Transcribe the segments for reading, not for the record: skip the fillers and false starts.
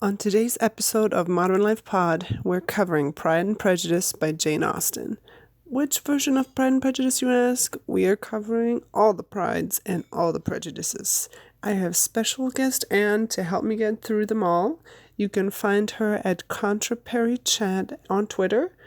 On today's episode of Modern Life Pod, we're covering Pride and Prejudice by Jane Austen. Which version of Pride and Prejudice, you ask? We are covering all the Prides and all the Prejudices. I have special guest Anne to help me get through them all. You can find her at Contra Perry Chat on Twitter,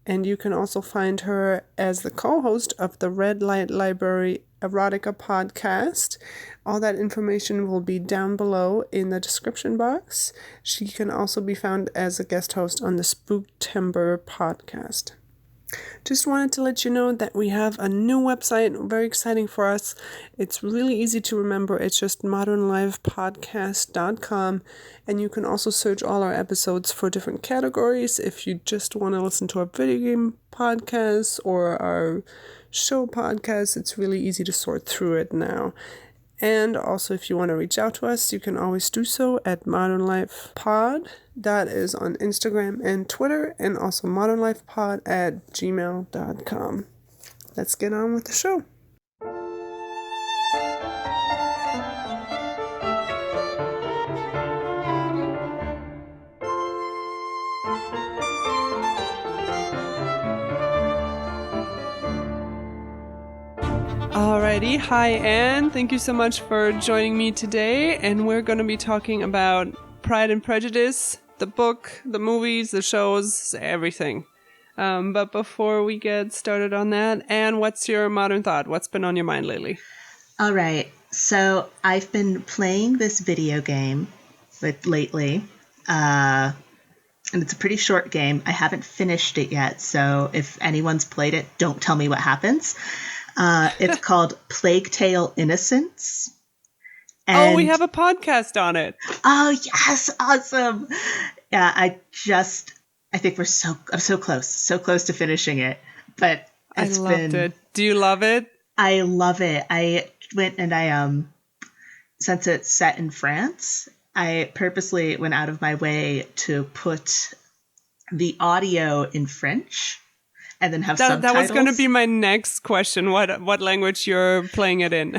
and you can also find her as the co-host of the Red Light Library Erotica podcast. All that information will be down below in the description box. She can also be found as a guest host on the Spooktember podcast. Just wanted to let you know that we have a new website, very exciting for us. It's really easy to remember. It's just modernlifepodcast.com, and you can also search all our episodes for different categories. If you just want to listen to our video game podcast or our show podcast, it's really easy to sort through it now. And also, if you want to reach out to us, you can always do so at ModernLifePod. That is on Instagram and Twitter, and also modernlifepod@gmail.com. Let's get on with the show. Alrighty, hi Anne. Thank you so much for joining me today, and we're going to be talking about Pride and Prejudice, the book, the movies, the shows, everything. But before we get started on that, Anne, what's your modern thought? What's been on your mind lately? All right, so I've been playing this video game lately, and it's a pretty short game. I haven't finished it yet, so if anyone's played it, don't tell me what happens. It's called Plague Tale Innocence. And we have a podcast on it. Oh, yes. Awesome. Yeah, I think I'm so close to finishing it, but I loved it. Do you love it? I love it. I went and since it's set in France, I purposely went out of my way to put the audio in French. And then have subtitles. That was going to be my next question. What language you're playing it in?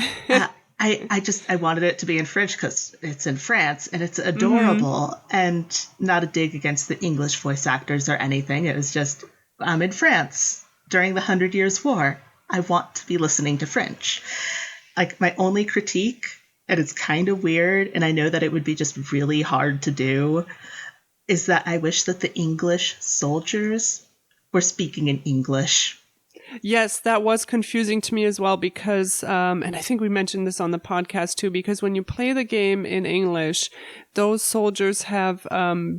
I wanted it to be in French because it's in France and it's adorable, and not a dig against the English voice actors or anything. It was just, I'm in France during the 100 Years' War. I want to be listening to French. Like, my only critique, and it's kind of weird, and I know that it would be just really hard to do, is that I wish that the English soldiers were speaking in English. Yes, that was confusing to me as well because, and I think we mentioned this on the podcast too, because when you play the game in English, those soldiers have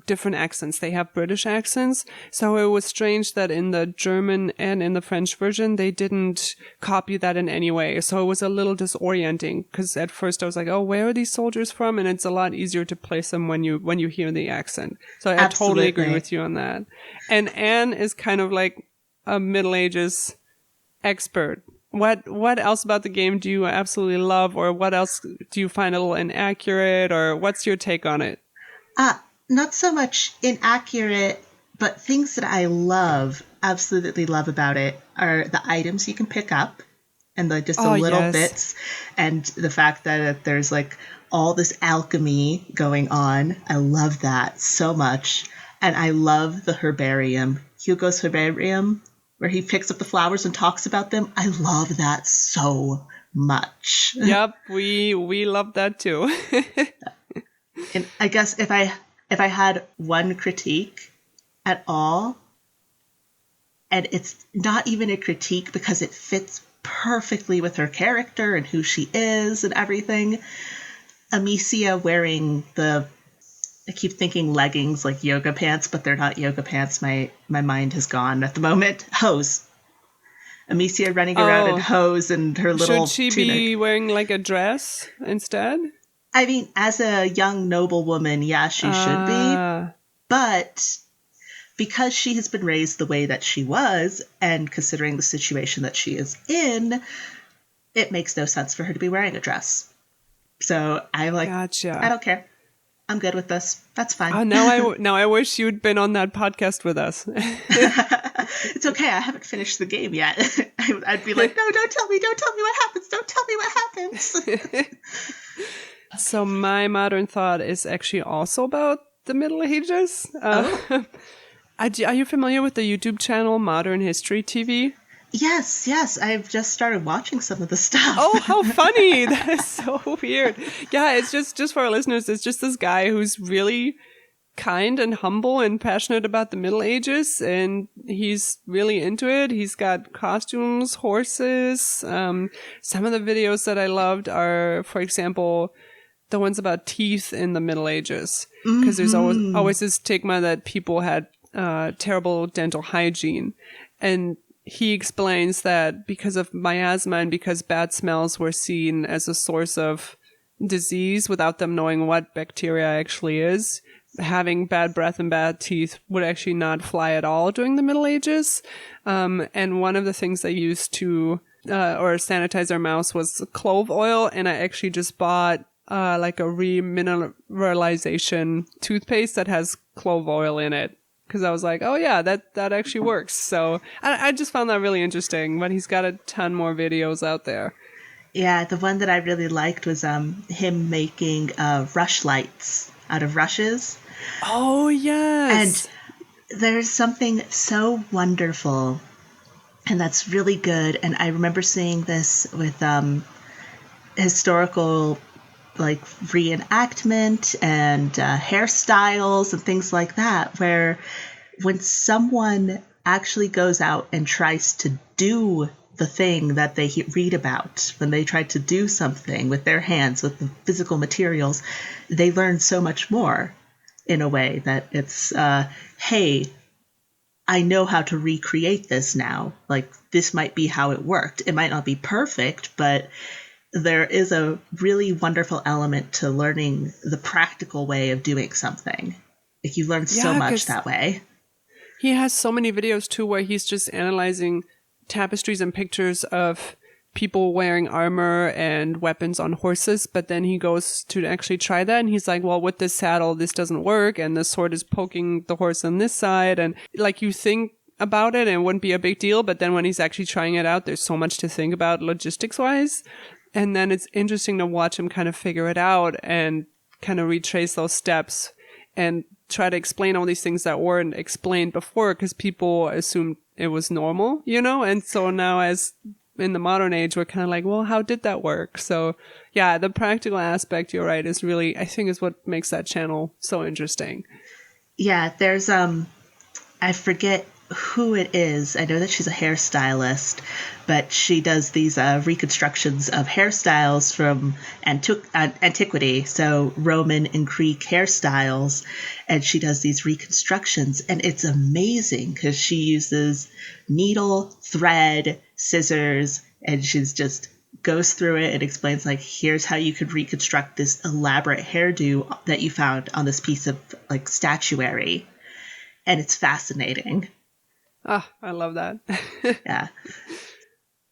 different accents. They have British accents. So it was strange that in the German and in the French version, they didn't copy that in any way. So it was a little disorienting because at first I was like, oh, where are these soldiers from? And it's a lot easier to place them when you hear the accent. So I totally agree with you on that. And Anne is kind of like a Middle Ages expert. What else about the game do you absolutely love, or what else do you find a little inaccurate, or what's your take on it? Not so much inaccurate, but things that I absolutely love about it are the items you can pick up and the little bits, and the fact that there's like all this alchemy going on. I love that so much. And I love the herbarium, Hugo's herbarium, where he picks up the flowers and talks about them. I love that so much. Yep, we love that too. And I guess if I had one critique at all, and it's not even a critique because it fits perfectly with her character and who she is and everything, Amicia wearing I keep thinking leggings like yoga pants, but they're not yoga pants. My mind has gone at the moment. Hose. Amicia running around in hose and her little Should she tunic. be wearing like a dress instead? I mean, as a young noble woman, yeah, she should be. But because she has been raised the way that she was, and considering the situation that she is in, it makes no sense for her to be wearing a dress. So I'm like, gotcha. I don't care. I'm good with this. That's fine. Oh, now I wish you'd been on that podcast with us. It's okay. I haven't finished the game yet. I'd be like, no, don't tell me what happens. Don't tell me what happens. So my modern thought is actually also about the Middle Ages. Oh. Are you familiar with the YouTube channel Modern History TV? Yes. I've just started watching some of the stuff. Oh, how funny. That is so weird. Yeah, it's just for our listeners, it's just this guy who's really kind and humble and passionate about the Middle Ages, and he's really into it. He's got costumes, horses. Some of the videos that I loved are, for example, the ones about teeth in the Middle Ages, because there's always this stigma that people had terrible dental hygiene, and he explains that because of miasma and because bad smells were seen as a source of disease without them knowing what bacteria actually is, having bad breath and bad teeth would actually not fly at all during the Middle Ages. And one of the things they used to or sanitize their mouths was clove oil. And I actually just bought like a remineralization toothpaste that has clove oil in it, because I was like, oh yeah, that actually works. So I just found that really interesting. But he's got a ton more videos out there. Yeah, the one that I really liked was him making rush lights out of rushes. Oh, yes. And there's something so wonderful, and that's really good. And I remember seeing this with historical, like, reenactment and hairstyles and things like that, where when someone actually goes out and tries to do the thing that they read about, when they try to do something with their hands, with the physical materials, they learn so much more, in a way that it's, hey, I know how to recreate this now. Like, this might be how it worked. It might not be perfect, but there is a really wonderful element to learning the practical way of doing something. Like, you learn so much that way. He has so many videos too where he's just analyzing tapestries and pictures of people wearing armor and weapons on horses, but then he goes to actually try that and he's like, well, with this saddle this doesn't work, and the sword is poking the horse on this side, and like, you think about it and it wouldn't be a big deal, but then when he's actually trying it out, there's so much to think about logistics wise, and then it's interesting to watch him kind of figure it out and kind of retrace those steps and try to explain all these things that weren't explained before because people assumed it was normal, you know? And so now, as in the modern age, we're kind of like, well, how did that work? So yeah, the practical aspect, you're right, is really, I think, is what makes that channel so interesting. Yeah, there's, I forget who it is. I know that she's a hairstylist, but she does these reconstructions of hairstyles from antiquity, so Roman and Greek hairstyles, and she does these reconstructions, and it's amazing because she uses needle, thread, scissors, and she's just goes through it and explains, like, here's how you could reconstruct this elaborate hairdo that you found on this piece of, like, statuary, and it's fascinating. Ah, I love that. Yeah.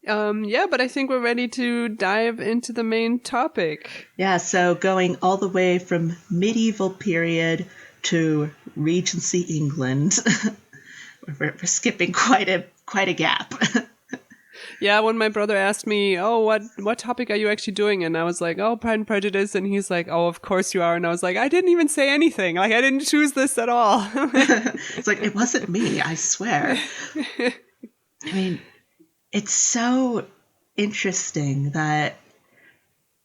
Yeah, but I think we're ready to dive into the main topic. Yeah, so going all the way from medieval period to Regency England. we're skipping quite a gap. Yeah, when my brother asked me, oh, what topic are you actually doing? And I was like, oh, Pride and Prejudice. And he's like, oh, of course you are. And I was like, I didn't even say anything. Like, I didn't choose this at all. It's like, it wasn't me, I swear. I mean, it's so interesting that,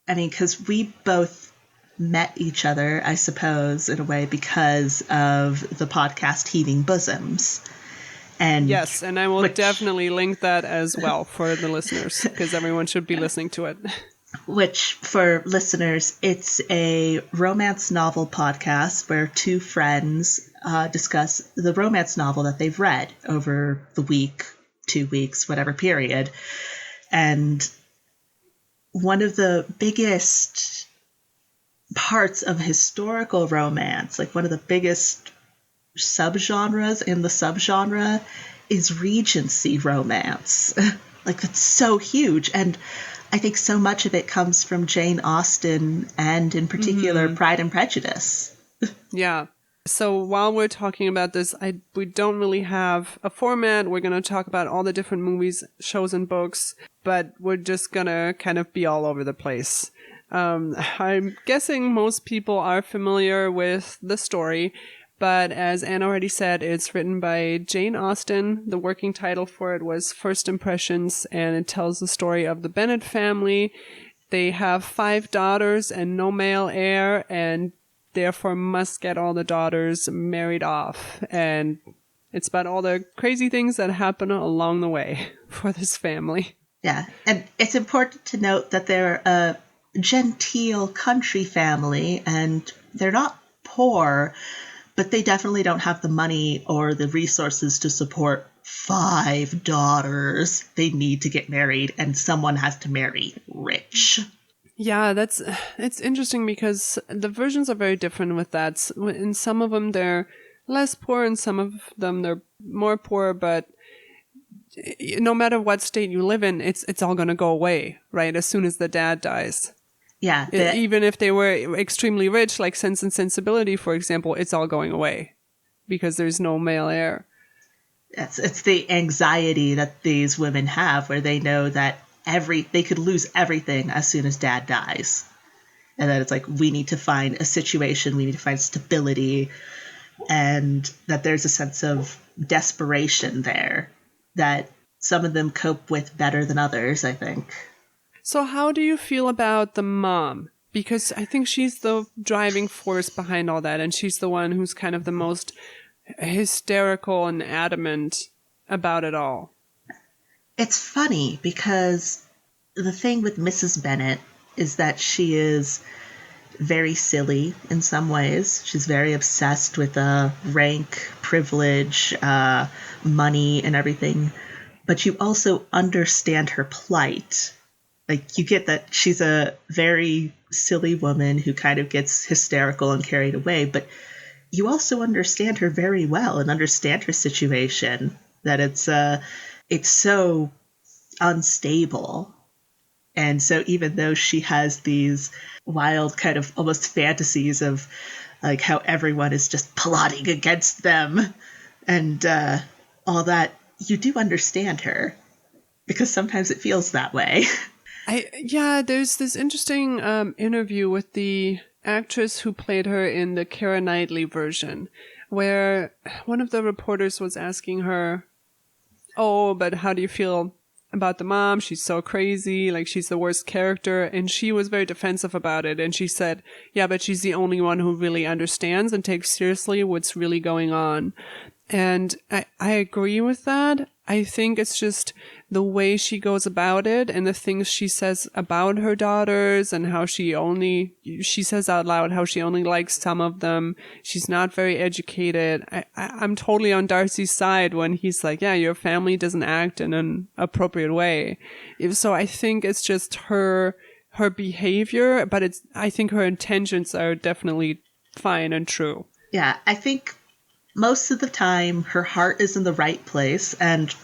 I mean, because we both met each other, I suppose, in a way, because of the podcast Heaving Bosoms. And yes, and I will definitely link that as well for the listeners, because everyone should be listening to it. Which, for listeners, it's a romance novel podcast where two friends discuss the romance novel that they've read over the week, 2 weeks, whatever period. And one of the biggest parts of historical romance, like one of the biggest subgenres in the subgenre, is Regency romance. Like, it's so huge. And I think so much of it comes from Jane Austen and, in particular, Pride and Prejudice. Yeah. So while we're talking about this, we don't really have a format. We're going to talk about all the different movies, shows, and books, but we're just going to kind of be all over the place. I'm guessing most people are familiar with the story, but as Anne already said, it's written by Jane Austen. The working title for it was First Impressions, and it tells the story of the Bennet family. They have 5 daughters and no male heir, and therefore must get all the daughters married off. And it's about all the crazy things that happen along the way for this family. Yeah, and it's important to note that they're a genteel country family, and they're not poor, but they definitely don't have the money or the resources to support 5 daughters. They need to get married, and someone has to marry rich. Yeah, it's interesting because the versions are very different with that. In some of them, they're less poor, and some of them, they're more poor, but no matter what state you live in, it's all going to go away, right? As soon as the dad dies. Yeah. Even if they were extremely rich, like Sense and Sensibility, for example, it's all going away because there's no male heir. It's the anxiety that these women have where they know that they could lose everything as soon as dad dies. And then it's like, we need to find a situation, we need to find stability, and that there's a sense of desperation there that some of them cope with better than others, I think. So how do you feel about the mom? Because I think she's the driving force behind all that, and she's the one who's kind of the most hysterical and adamant about it all. It's funny because the thing with Mrs. Bennet is that she is very silly in some ways. She's very obsessed with rank, privilege, money, and everything. But you also understand her plight. Like, you get that she's a very silly woman who kind of gets hysterical and carried away, but you also understand her very well and understand her situation, that it's so unstable. And so even though she has these wild kind of almost fantasies of like how everyone is just plotting against them and all that, you do understand her because sometimes it feels that way. There's this interesting interview with the actress who played her in the Keira Knightley version, where one of the reporters was asking her, "Oh, but how do you feel about the mom? She's so crazy, like she's the worst character." And she was very defensive about it, and she said, "Yeah, but she's the only one who really understands and takes seriously what's really going on." And I agree with that. I think it's just the way she goes about it and the things she says about her daughters and how she says out loud how she only likes some of them. She's not very educated. I'm totally on Darcy's side when he's like, yeah, your family doesn't act in an appropriate way. So I think it's just her behavior, but I think her intentions are definitely fine and true. Yeah, I think most of the time her heart is in the right place. And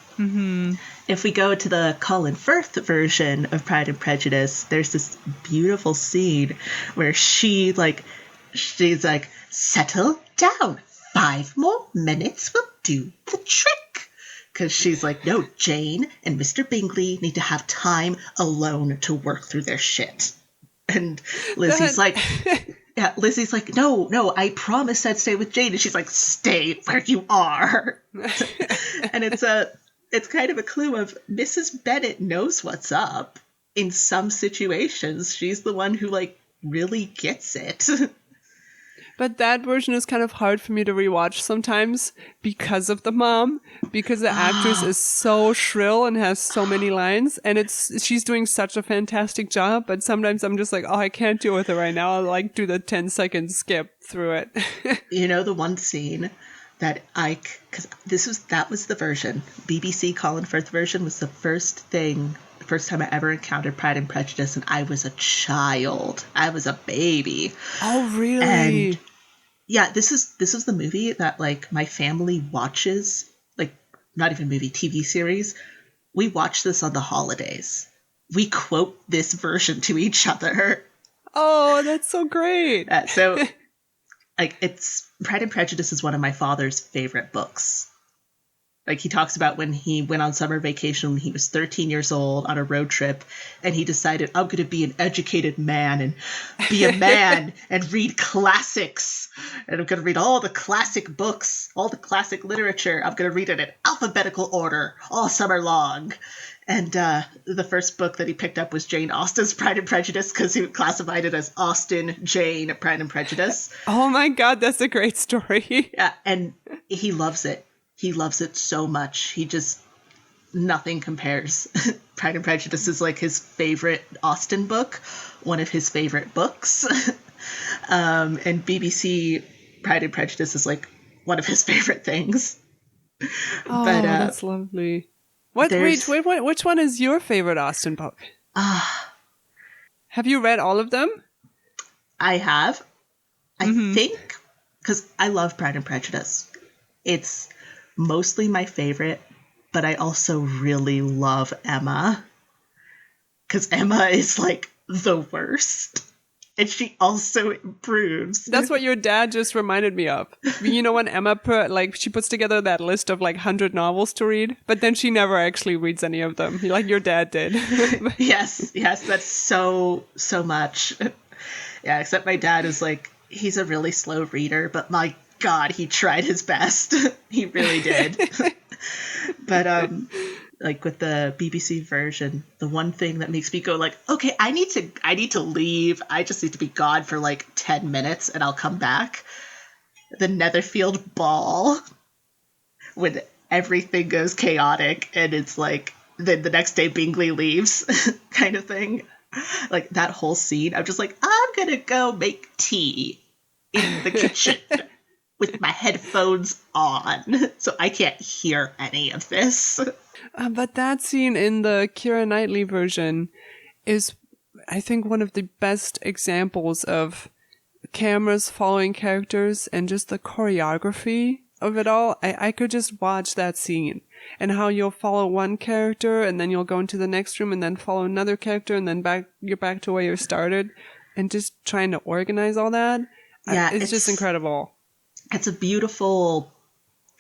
if we go to the Colin Firth version of Pride and Prejudice, there's this beautiful scene where she's like, settle down. 5 more minutes will do the trick. Because she's like, no, Jane and Mr. Bingley need to have time alone to work through their shit. And Lizzie's like... Yeah, Lizzie's like, no, I promised I'd stay with Jane. And she's like, stay where you are. And it's kind of a clue of Mrs. Bennet knows what's up. In some situations, she's the one who, like, really gets it. But that version is kind of hard for me to rewatch sometimes because of the mom, because the actress is so shrill and has so many lines, and she's doing such a fantastic job. But sometimes I'm just like, oh, I can't deal with it right now. I'll like do the 10-second skip through it. You know, the one scene that because that was the version, BBC Colin Firth version was the first time I ever encountered Pride and Prejudice, and I was a child. I was a baby. Oh, really? And yeah, this is the movie that like my family watches, like not even movie, TV series. We watch this on the holidays. We quote this version to each other. Oh, that's so great. Like, it's Pride and Prejudice is one of my father's favorite books. Like, he talks about when he went on summer vacation when he was 13 years old on a road trip, and he decided, I'm going to be an educated man and be a man and read classics. And I'm going to read all the classic books, all the classic literature. I'm going to read it in alphabetical order all summer long. And the first book that he picked up was Jane Austen's Pride and Prejudice, because he classified it as Austen, Jane, Pride and Prejudice. Oh my God, that's a great story. Yeah, and he loves it. He loves it so much. He just, nothing compares. Pride and Prejudice is like his favorite Austen book, one of his favorite books. And BBC Pride and Prejudice is like one of his favorite things. Oh, But that's lovely. Wait, which one is your favorite Austen book? Have you read all of them? I have. I think, because I love Pride and Prejudice. It's mostly my favorite, but I also really love Emma. Because Emma is like the worst. And she also improves. That's what your dad just reminded me of. You know, when Emma she puts together that list of like 100 novels to read, but then she never actually reads any of them, like your dad did. Yes, that's so much. Yeah, except my dad is like, he's a really slow reader, but my God, he tried his best. He really did. But like with the BBC version, the one thing that makes me go like, okay, I need to leave. I just need to be gone for like 10 minutes and I'll come back. The Netherfield ball, when everything goes chaotic and it's like, then the next day Bingley leaves kind of thing. Like that whole scene, I'm just like, I'm gonna go make tea in the kitchen with my headphones on, so I can't hear any of this. But that scene in the Keira Knightley version is, I think, one of the best examples of cameras following characters and just the choreography of it all. I could just watch that scene and how you'll follow one character and then you'll go into the next room and then follow another character and then you're back to where you started, and just trying to organize all that. Yeah, it's just incredible. It's a beautiful,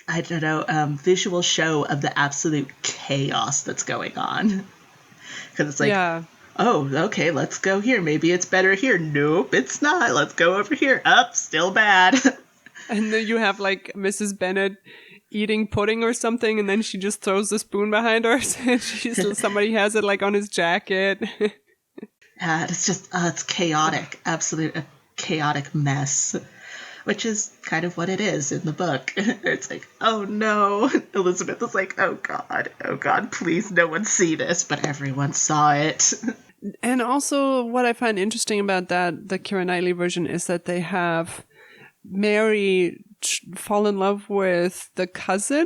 I don't know, visual show of the absolute chaos that's going on. Because it's like, yeah. Oh, okay, let's go here. Maybe it's better here. Nope, it's not. Let's go over here. Up, still bad. And then you have like Mrs. Bennet eating pudding or something, and then she just throws the spoon behind her, and somebody has it like on his jacket. It's just, it's chaotic. Absolute chaotic mess. Which is kind of what it is in the book. It's like, oh no. Elizabeth is like, oh God, please no one see this, but everyone saw it. And also what I find interesting about that, the Keira Knightley version, is that they have Mary fall in love with the cousin.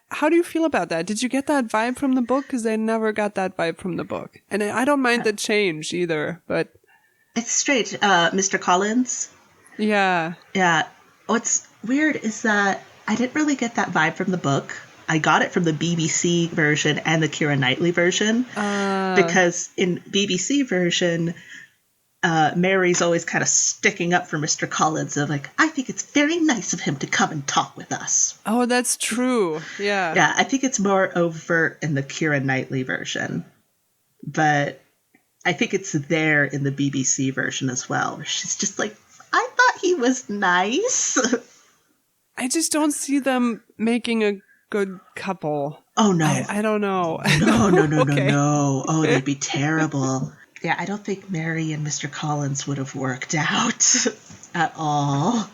How do you feel about that? Did you get that vibe from the book? Because I never got that vibe from the book. And I don't mind the change either, but... It's strange. Mr. Collins? Yeah. Yeah. What's weird is that I didn't really get that vibe from the book. I got it from the BBC version and the Keira Knightley version. Because in BBC version, Mary's always kind of sticking up for Mr. Collins of like, I think it's very nice of him to come and talk with us. Oh, that's true. Yeah. Yeah, I think it's more overt in the Keira Knightley version. But I think it's there in the BBC version as well, where she's just like, I thought he was nice. I just don't see them making a good couple. Oh, no. I don't know. No, Okay. no. Oh, they'd be terrible. Yeah, I don't think Mary and Mr. Collins would have worked out at all.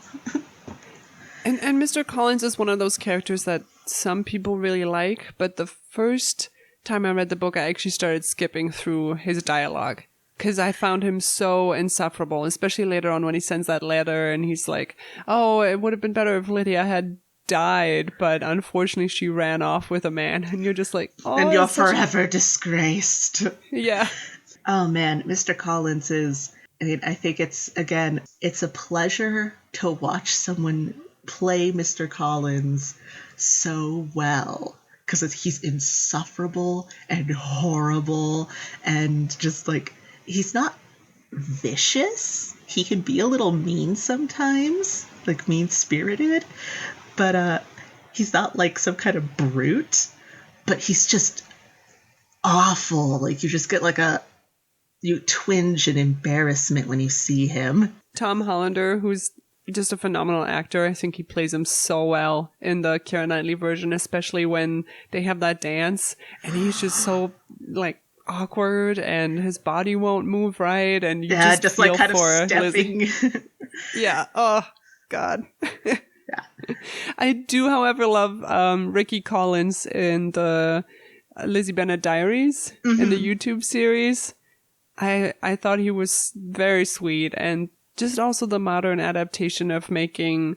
And Mr. Collins is one of those characters that some people really like, but the first time I read the book, I actually started skipping through his dialogue. Because I found him so insufferable, especially later on when he sends that letter and he's like, oh, it would have been better if Lydia had died, but unfortunately she ran off with a man. And you're just like, oh. And you're forever disgraced. Yeah. Oh, man. Mr. Collins is, I think it's a pleasure to watch someone play Mr. Collins so well. Because he's insufferable and horrible and just like, he's not vicious. He can be a little mean sometimes, like mean-spirited, but he's not like some kind of brute, but he's just awful. Like you just get like you twinge in embarrassment when you see him. Tom Hollander, who's just a phenomenal actor. I think he plays him so well in the Keira Knightley version, especially when they have that dance and he's just so like awkward and his body won't move right and you just feel like kind for of stepping. Yeah. Oh God. Yeah. I do, however, love Ricky Collins in the Lizzie Bennet Diaries in the YouTube series. I thought he was very sweet, and just also the modern adaptation of making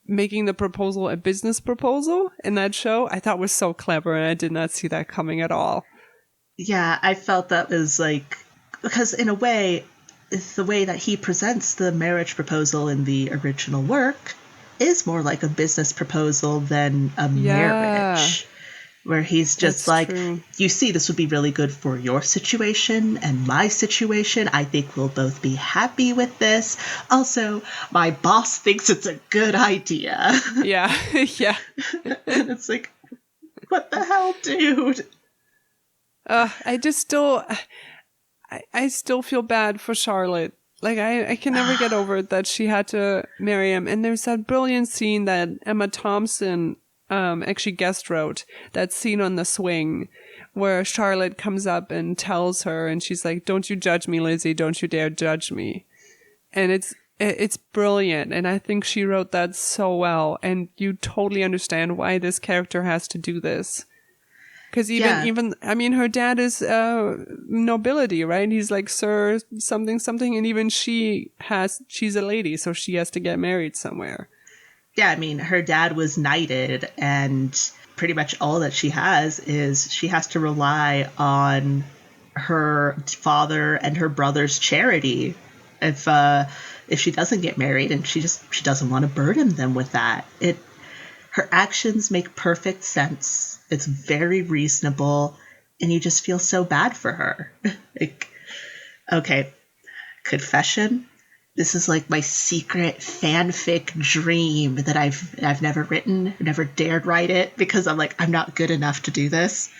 the proposal a business proposal in that show, I thought was so clever, and I did not see that coming at all. Yeah, I felt that was like, because in a way, the way that he presents the marriage proposal in the original work is more like a business proposal than a marriage. Where he's just like, you see, this would be really good for your situation and my situation. I think we'll both be happy with this. Also, my boss thinks it's a good idea. Yeah, yeah. And it's like, what the hell, dude? I still feel bad for Charlotte. Like, I can never get over it that she had to marry him. And there's that brilliant scene that Emma Thompson actually guest wrote, that scene on the swing where Charlotte comes up and tells her, and she's like, "Don't you judge me, Lizzie, don't you dare judge me." And it's brilliant, and I think she wrote that so well, and you totally understand why this character has to do this. Because even I mean, her dad is nobility, right? He's like Sir something something, and even she's a lady, so she has to get married somewhere. Yeah, I mean, her dad was knighted, and pretty much all that she has is she has to rely on her father and her brother's charity if she doesn't get married, and she doesn't want to burden them with that. Her actions make perfect sense. It's very reasonable, and you just feel so bad for her. Like, okay, confession. This is like my secret fanfic dream that I've never written, never dared write it because I'm like, I'm not good enough to do this.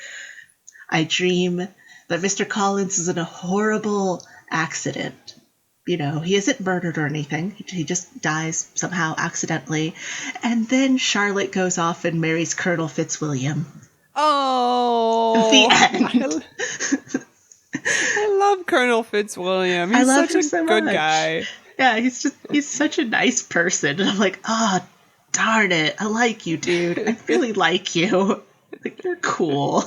I dream that Mr. Collins is in a horrible accident. You know, he isn't murdered or anything. He just dies somehow accidentally. And then Charlotte goes off and marries Colonel Fitzwilliam. Oh! The end. I love Colonel Fitzwilliam. He's such a good guy. Yeah, he's such a nice person. And I'm like, oh, darn it. I like you, dude. I really like you. Like, you're cool.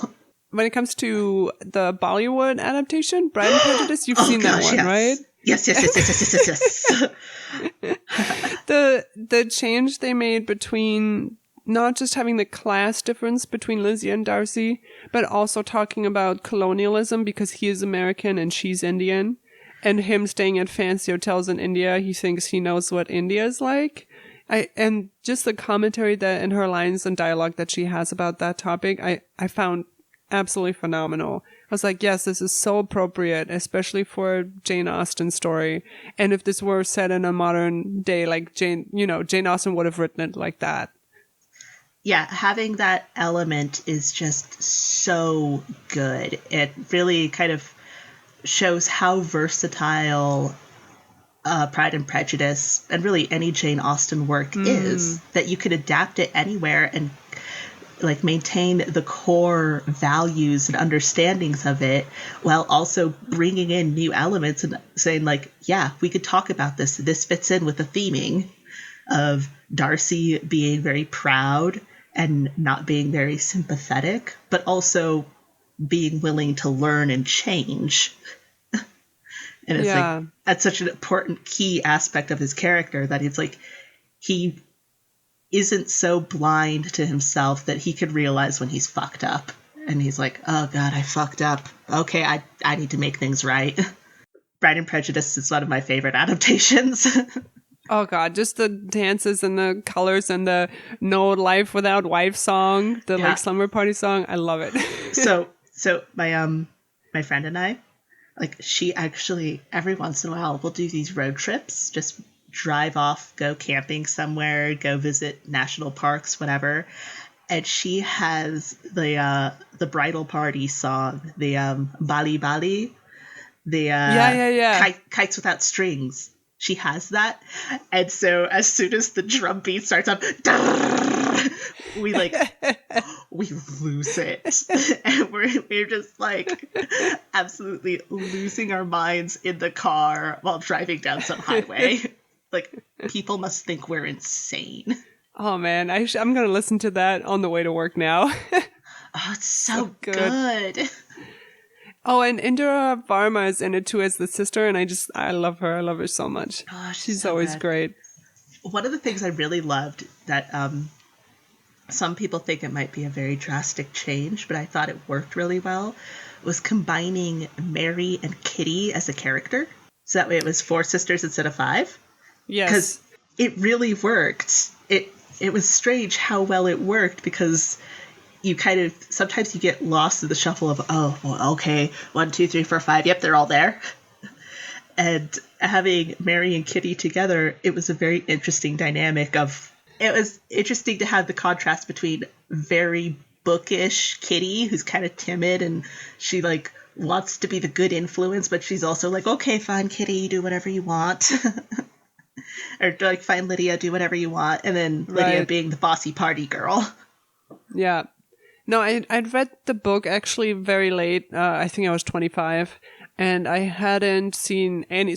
When it comes to the Bollywood adaptation, Bride and Prejudice, you've seen that one, yes. right? Yes. The change they made between not just having the class difference between Lizzie and Darcy, but also talking about colonialism because he is American and she's Indian. And him staying at fancy hotels in India, he thinks he knows what India is like. And just the commentary that in her lines and dialogue that she has about that topic, I found absolutely phenomenal. I was like, yes, this is so appropriate, especially for a Jane Austen story. And if this were set in a modern day, like Jane Austen would have written it like that. Yeah, having that element is just so good. It really kind of shows how versatile Pride and Prejudice and really any Jane Austen work is, that you could adapt it anywhere and like maintain the core values and understandings of it while also bringing in new elements and saying like, yeah, we could talk about this. This fits in with the theming of Darcy being very proud and not being very sympathetic, but also being willing to learn and change. And it's like, that's such an important key aspect of his character that it's like, he isn't so blind to himself that he could realize when he's fucked up. And he's like, oh God, I fucked up. Okay, I need to make things right. Pride and Prejudice is one of my favorite adaptations. Oh God, just the dances and the colors and the No Life Without Wife song, the like slumber party song. I love it. So my friend and I, like, she actually every once in a while will do these road trips, just drive off, go camping somewhere, go visit national parks, whatever. And she has the bridal party song, the Bali Bali, the Yeah. kites without strings. She has that, and so as soon as the drum beat starts up, we we lose it, and we're just like absolutely losing our minds in the car while driving down some highway. Like, people must think we're insane. Oh man, I'm gonna listen to that on the way to work now. Oh, it's so good. Oh, and Indira Varma is in it too as the sister, and I love her. I love her so much. Oh, she's so always good. great. One of the things I really loved that some people think it might be a very drastic change, but I thought it worked really well, was combining Mary and Kitty as a character. So that way it was 4 sisters instead of 5. Yes. Because it really worked. It was strange how well it worked, because you kind of, sometimes you get lost in the shuffle of, oh, well, okay, 1, 2, 3, 4, 5, yep, they're all there. And having Mary and Kitty together, it was a very interesting dynamic of, it was interesting to have the contrast between very bookish Kitty, who's kind of timid, and she like wants to be the good influence, but she's also like, okay, fine, Kitty, do whatever you want. Or like, fine, Lydia, do whatever you want. And then Lydia being the bossy party girl. Yeah. No, I'd read the book actually very late. I think I was 25, and I hadn't seen any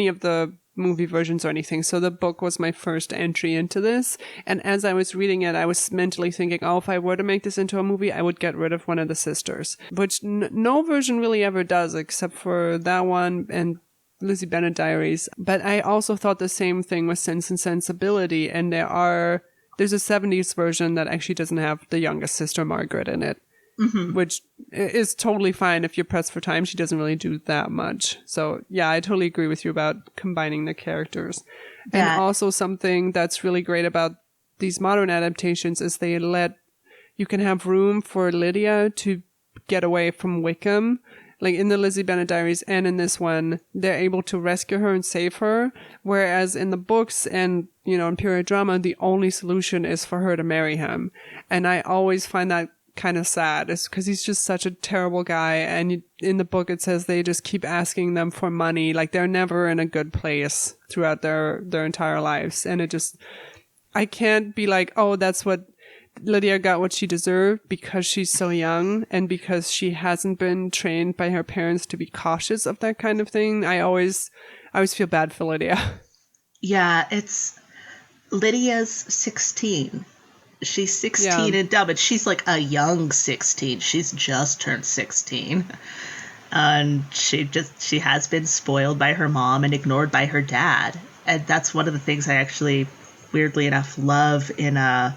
of the movie versions or anything. So the book was my first entry into this. And as I was reading it, I was mentally thinking, oh, if I were to make this into a movie, I would get rid of one of the sisters, which no version really ever does, except for that one and Lizzie Bennet Diaries. But I also thought the same thing with Sense and Sensibility, and there's a 70s version that actually doesn't have the youngest sister, Margaret, in it, which is totally fine if you're pressed for time. She doesn't really do that much. So, yeah, I totally agree with you about combining the characters. And also something that's really great about these modern adaptations is you can have room for Lydia to get away from Wickham. Like in the Lizzie Bennet Diaries and in this one, they're able to rescue her and save her. Whereas in the books and, in period drama, the only solution is for her to marry him. And I always find that kind of sad. It's because he's just such a terrible guy. And in the book, it says they just keep asking them for money. Like they're never in a good place throughout their entire lives. And I can't be like, oh, that's what Lydia got what she deserved because she's so young and because she hasn't been trained by her parents to be cautious of that kind of thing. I always feel bad for Lydia. Yeah, Lydia's 16. She's 16 and dumb, and she's like a young 16. She's just turned 16. And she has been spoiled by her mom and ignored by her dad. And that's one of the things I actually, weirdly enough, love in the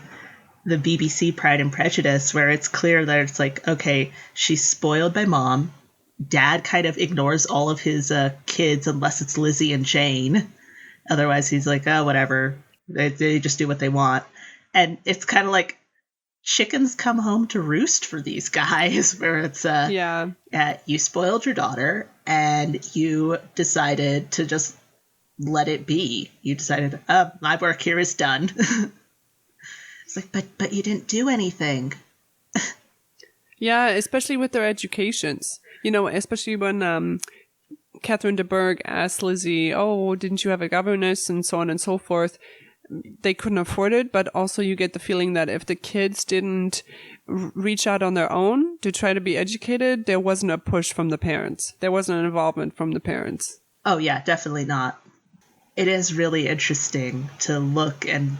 BBC Pride and Prejudice, where it's clear that it's like, okay, she's spoiled by mom. Dad kind of ignores all of his kids unless it's Lizzie and Jane. Otherwise, he's like, oh, whatever. They just do what they want. And it's kind of like chickens come home to roost for these guys, where it's, you spoiled your daughter and you decided to just let it be. You decided, my work here is done. It's like, but you didn't do anything. Yeah, especially with their educations. Especially when Catherine de Bourgh asked Lizzie, oh, didn't you have a governess, and so on and so forth. They couldn't afford it, but also you get the feeling that if the kids didn't reach out on their own to try to be educated, there wasn't a push from the parents. There wasn't an involvement from the parents. Oh, yeah, definitely not. It is really interesting to look and,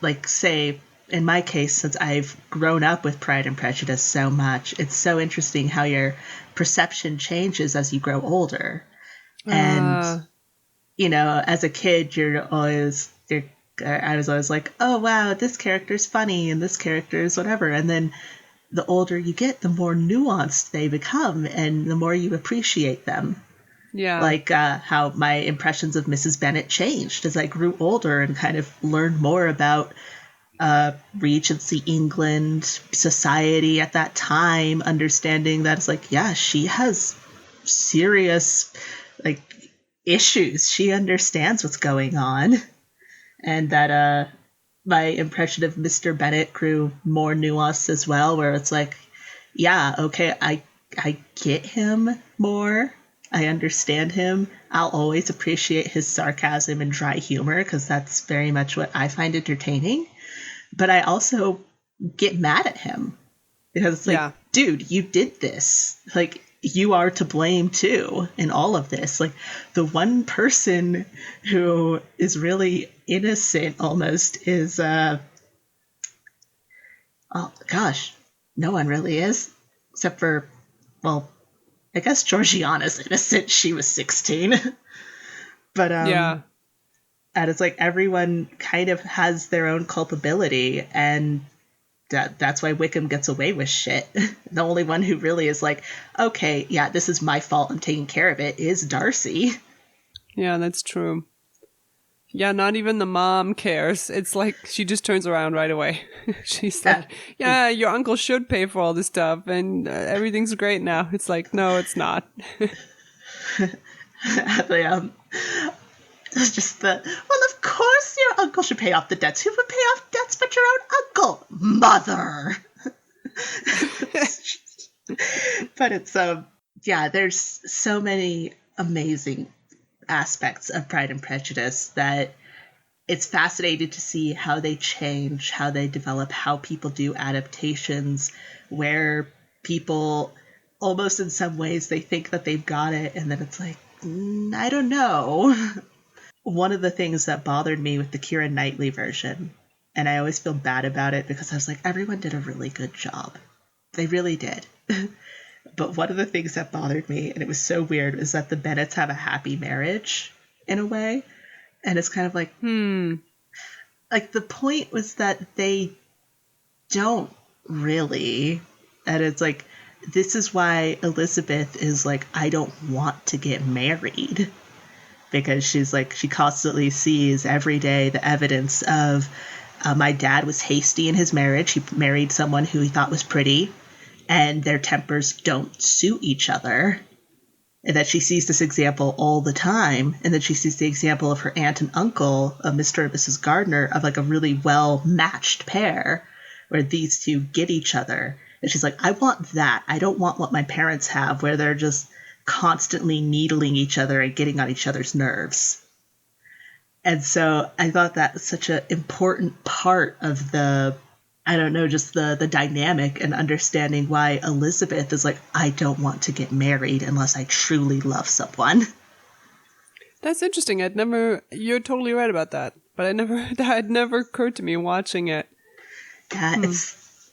like, say, in my case, since I've grown up with Pride and Prejudice so much, it's so interesting how your perception changes as you grow older. And, as a kid, I was always like, oh, wow, this character's funny and this character's whatever. And then the older you get, the more nuanced they become and the more you appreciate them. Yeah. Like how my impressions of Mrs. Bennet changed as I grew older and kind of learned more about Regency England, society at that time, understanding that it's like, yeah, she has serious, like, issues. She understands what's going on. And that my impression of Mr. Bennett grew more nuanced as well, where it's like, yeah, okay, I get him more. I understand him. I'll always appreciate his sarcasm and dry humor because that's very much what I find entertaining. But I also get mad at him because it's like, Yeah. dude, you did this. Like, you are to blame too in all of this. Like, the one person who is really innocent almost is, oh gosh, no one really is. Except for, well, I guess Georgiana's innocent. She was 16. But, Yeah. and it's like everyone kind of has their own culpability, and that's why Wickham gets away with shit. The only one who really is like, okay, yeah, this is my fault, I'm taking care of it, is Darcy. Yeah, that's true. Yeah, not even the mom cares. It's like she just turns around right away. She's like, yeah, your uncle should pay for all this stuff and everything's great now. It's like, no, it's not. the, it's just the, well, of course your uncle should pay off the debts. Who would pay off debts but your own uncle? Mother. But it's, yeah, there's so many amazing aspects of Pride and Prejudice that it's fascinating to see how they change, how they develop, how people do adaptations, where people almost in some ways they think that they've got it, and then it's like, I don't know. One of the things that bothered me with the Keira Knightley version, and I always feel bad about it because I was like, everyone did a really good job. They really did. But one of the things that bothered me, and it was so weird, is that the Bennets have a happy marriage in a way. And it's kind of like, like the point was that they don't really. And it's like, this is why Elizabeth is like, I don't want to get married. Because she's like, she constantly sees every day the evidence of my dad was hasty in his marriage. He married someone who he thought was pretty, and their tempers don't suit each other. And that she sees this example all the time, and then she sees the example of her aunt and uncle, of Mr. and Mrs. Gardner, of like a really well-matched pair, where these two get each other. And she's like, I want that. I don't want what my parents have, where they're just constantly needling each other and getting on each other's nerves. And so I thought that was such an important part of the, I don't know, just the dynamic and understanding why Elizabeth is like, I don't want to get married unless I truly love someone. That's interesting. You're totally right about that. But that had never occurred to me watching it.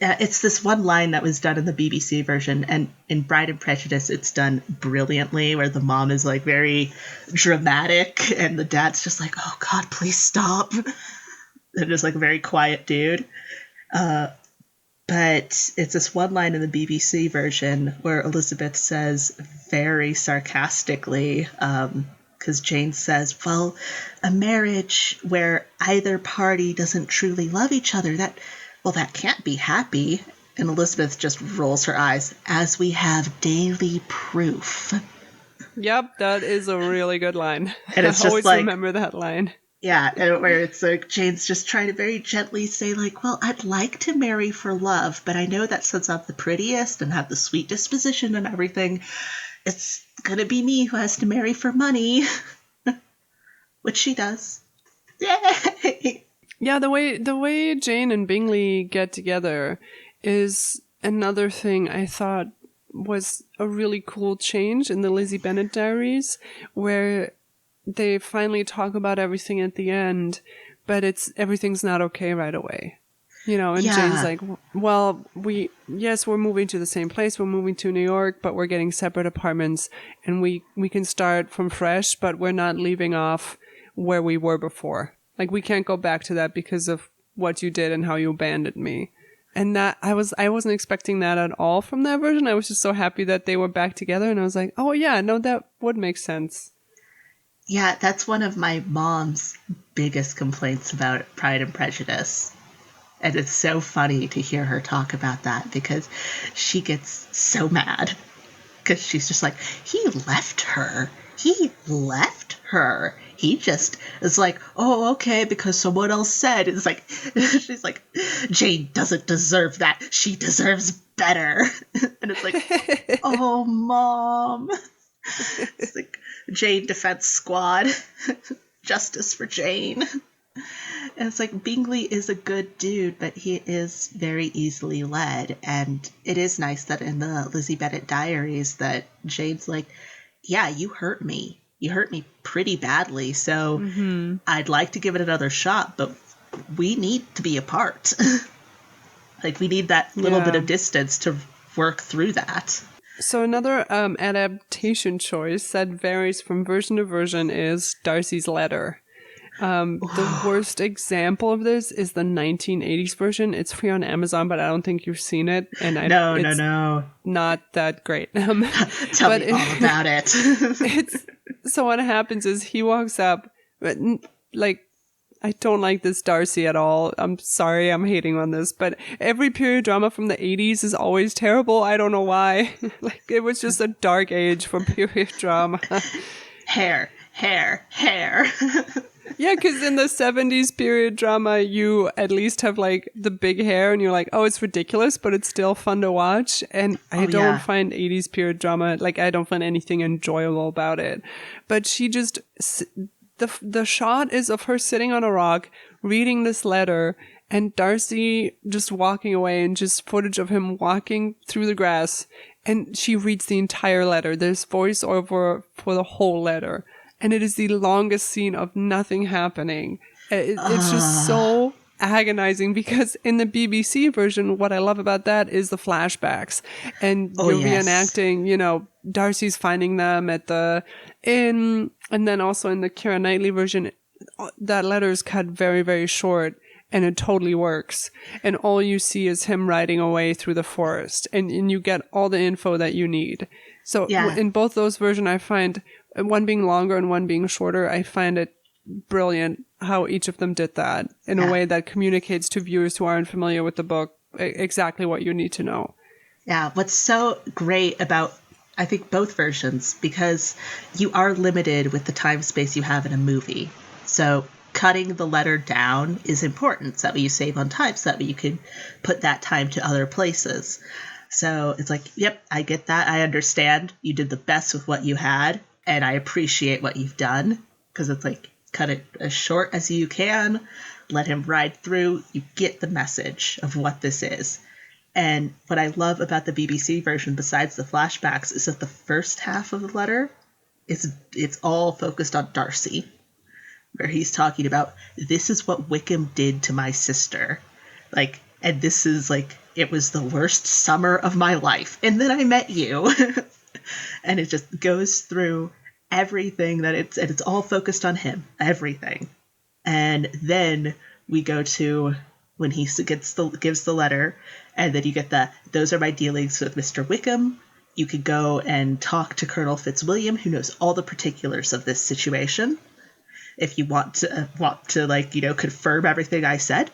Yeah, it's this one line that was done in the BBC version, and in Bride and Prejudice, it's done brilliantly, where the mom is like very dramatic, and the dad's just like, oh God, please stop. They're just like a very quiet dude. But it's this one line in the BBC version where Elizabeth says very sarcastically, because Jane says, well, a marriage where either party doesn't truly love each other, that can't be happy. And Elizabeth just rolls her eyes, as we have daily proof. Yep, that is a really good line. And it's I just always like, remember that line. yeah, and where it's like Jane's just trying to very gently say like, well, I'd like to marry for love, but I know that since I'm the prettiest and have the sweet disposition and everything, it's gonna be me who has to marry for money. Which she does. Yay! Yeah, the way Jane and Bingley get together is another thing I thought was a really cool change in the Lizzie Bennet diaries, where they finally talk about everything at the end, but everything's not okay right away. You know, and Yeah. Jane's like, well, we're moving to the same place, we're moving to New York, but we're getting separate apartments, and we can start from fresh, but we're not leaving off where we were before. Like, we can't go back to that because of what you did and how you abandoned me. And that I wasn't expecting that at all from that version. I was just so happy that they were back together, and I was like, oh yeah, no, that would make sense. Yeah, that's one of my mom's biggest complaints about Pride and Prejudice. And it's so funny to hear her talk about that because she gets so mad. Because she's just like, he left her. he left her. He just is like, oh, okay, because someone else said. It's like, she's like, Jane doesn't deserve that. She deserves better. And it's like, oh, Mom. It's like Jane Defense Squad. Justice for Jane. And it's like Bingley is a good dude, but he is very easily led. And it is nice that in the Lizzie Bennet diaries that Jane's like, yeah, you hurt me. You hurt me pretty badly. So I'd like to give it another shot, but we need to be apart. Like we need that little bit of distance to work through that. So another adaptation choice that varies from version to version is Darcy's letter. The worst example of this is the 1980s version. It's free on Amazon, but I don't think you've seen it. And No. Not that great. Tell me all about it. So what happens is he walks up, but like, I don't like this Darcy at all. I'm sorry, I'm hating on this, but every period drama from the 80s is always terrible. I don't know why. Like, it was just a dark age for period drama. Hair. Yeah, because in the 70s period drama, you at least have like the big hair and you're like, oh, it's ridiculous, but it's still fun to watch. And I don't find 80s period drama, like I don't find anything enjoyable about it. But she just, the shot is of her sitting on a rock, reading this letter, and Darcy just walking away, and just footage of him walking through the grass. And she reads the entire letter. There's voiceover for the whole letter. And it is the longest scene of nothing happening. It's just so agonizing, because in the BBC version, what I love about that is the flashbacks. And you're reenacting, you know, Darcy's finding them at the inn. And then also in the Keira Knightley version, that letter is cut very, very short. And it totally works. And all you see is him riding away through the forest. And you get all the info that you need. So in both those versions, I find one being longer and one being shorter, I find it brilliant how each of them did that in a way that communicates to viewers who aren't familiar with the book exactly what you need to know. Yeah, what's so great about, I think, both versions, because you are limited with the time space you have in a movie. So cutting the letter down is important, so that way you save on time, so that way you can put that time to other places. So it's like, yep, I get that. I understand. You did the best with what you had, and I appreciate what you've done, because it's like, cut it as short as you can, let him ride through. You get the message of what this is. And what I love about the BBC version, besides the flashbacks, is that the first half of the letter, it's all focused on Darcy, where he's talking about, this is what Wickham did to my sister. Like, and this is like, it was the worst summer of my life. And then I met you. And it just goes through everything and it's all focused on him, everything. And then we go to when he gives the letter, and then you get those are my dealings with Mr. Wickham. You could go and talk to Colonel Fitzwilliam, who knows all the particulars of this situation, if you want to like, you know, confirm everything I said.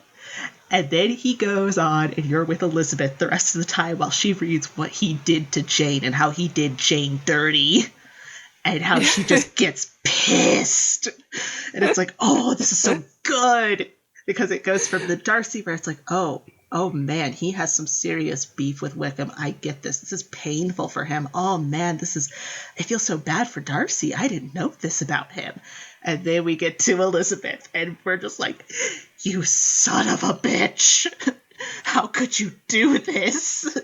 And then he goes on, and you're with Elizabeth the rest of the time while she reads what he did to Jane and how he did Jane dirty and how she just gets pissed. And it's like, oh, this is so good, because it goes from the Darcy where it's like, oh man, he has some serious beef with Wickham. I get this. This is painful for him. Oh man, I feel so bad for Darcy. I didn't know this about him. And then we get to Elizabeth, and we're just like, you son of a bitch. How could you do this?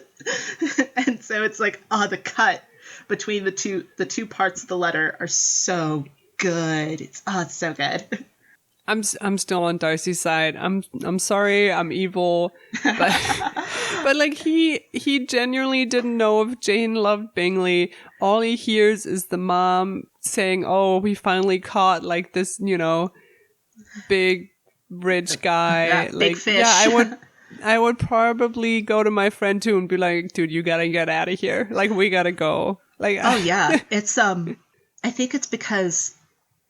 And so it's like, the cut between the two parts of the letter are so good. It's so good. I'm still on Darcy's side. I'm sorry, I'm evil, but like he genuinely didn't know if Jane loved Bingley. All he hears is the mom saying, "Oh, we finally caught like this, you know, big rich guy." Yeah, like, big fish. Yeah, I would probably go to my friend too and be like, "Dude, you gotta get out of here. Like, we gotta go." Like, oh yeah, it's I think it's because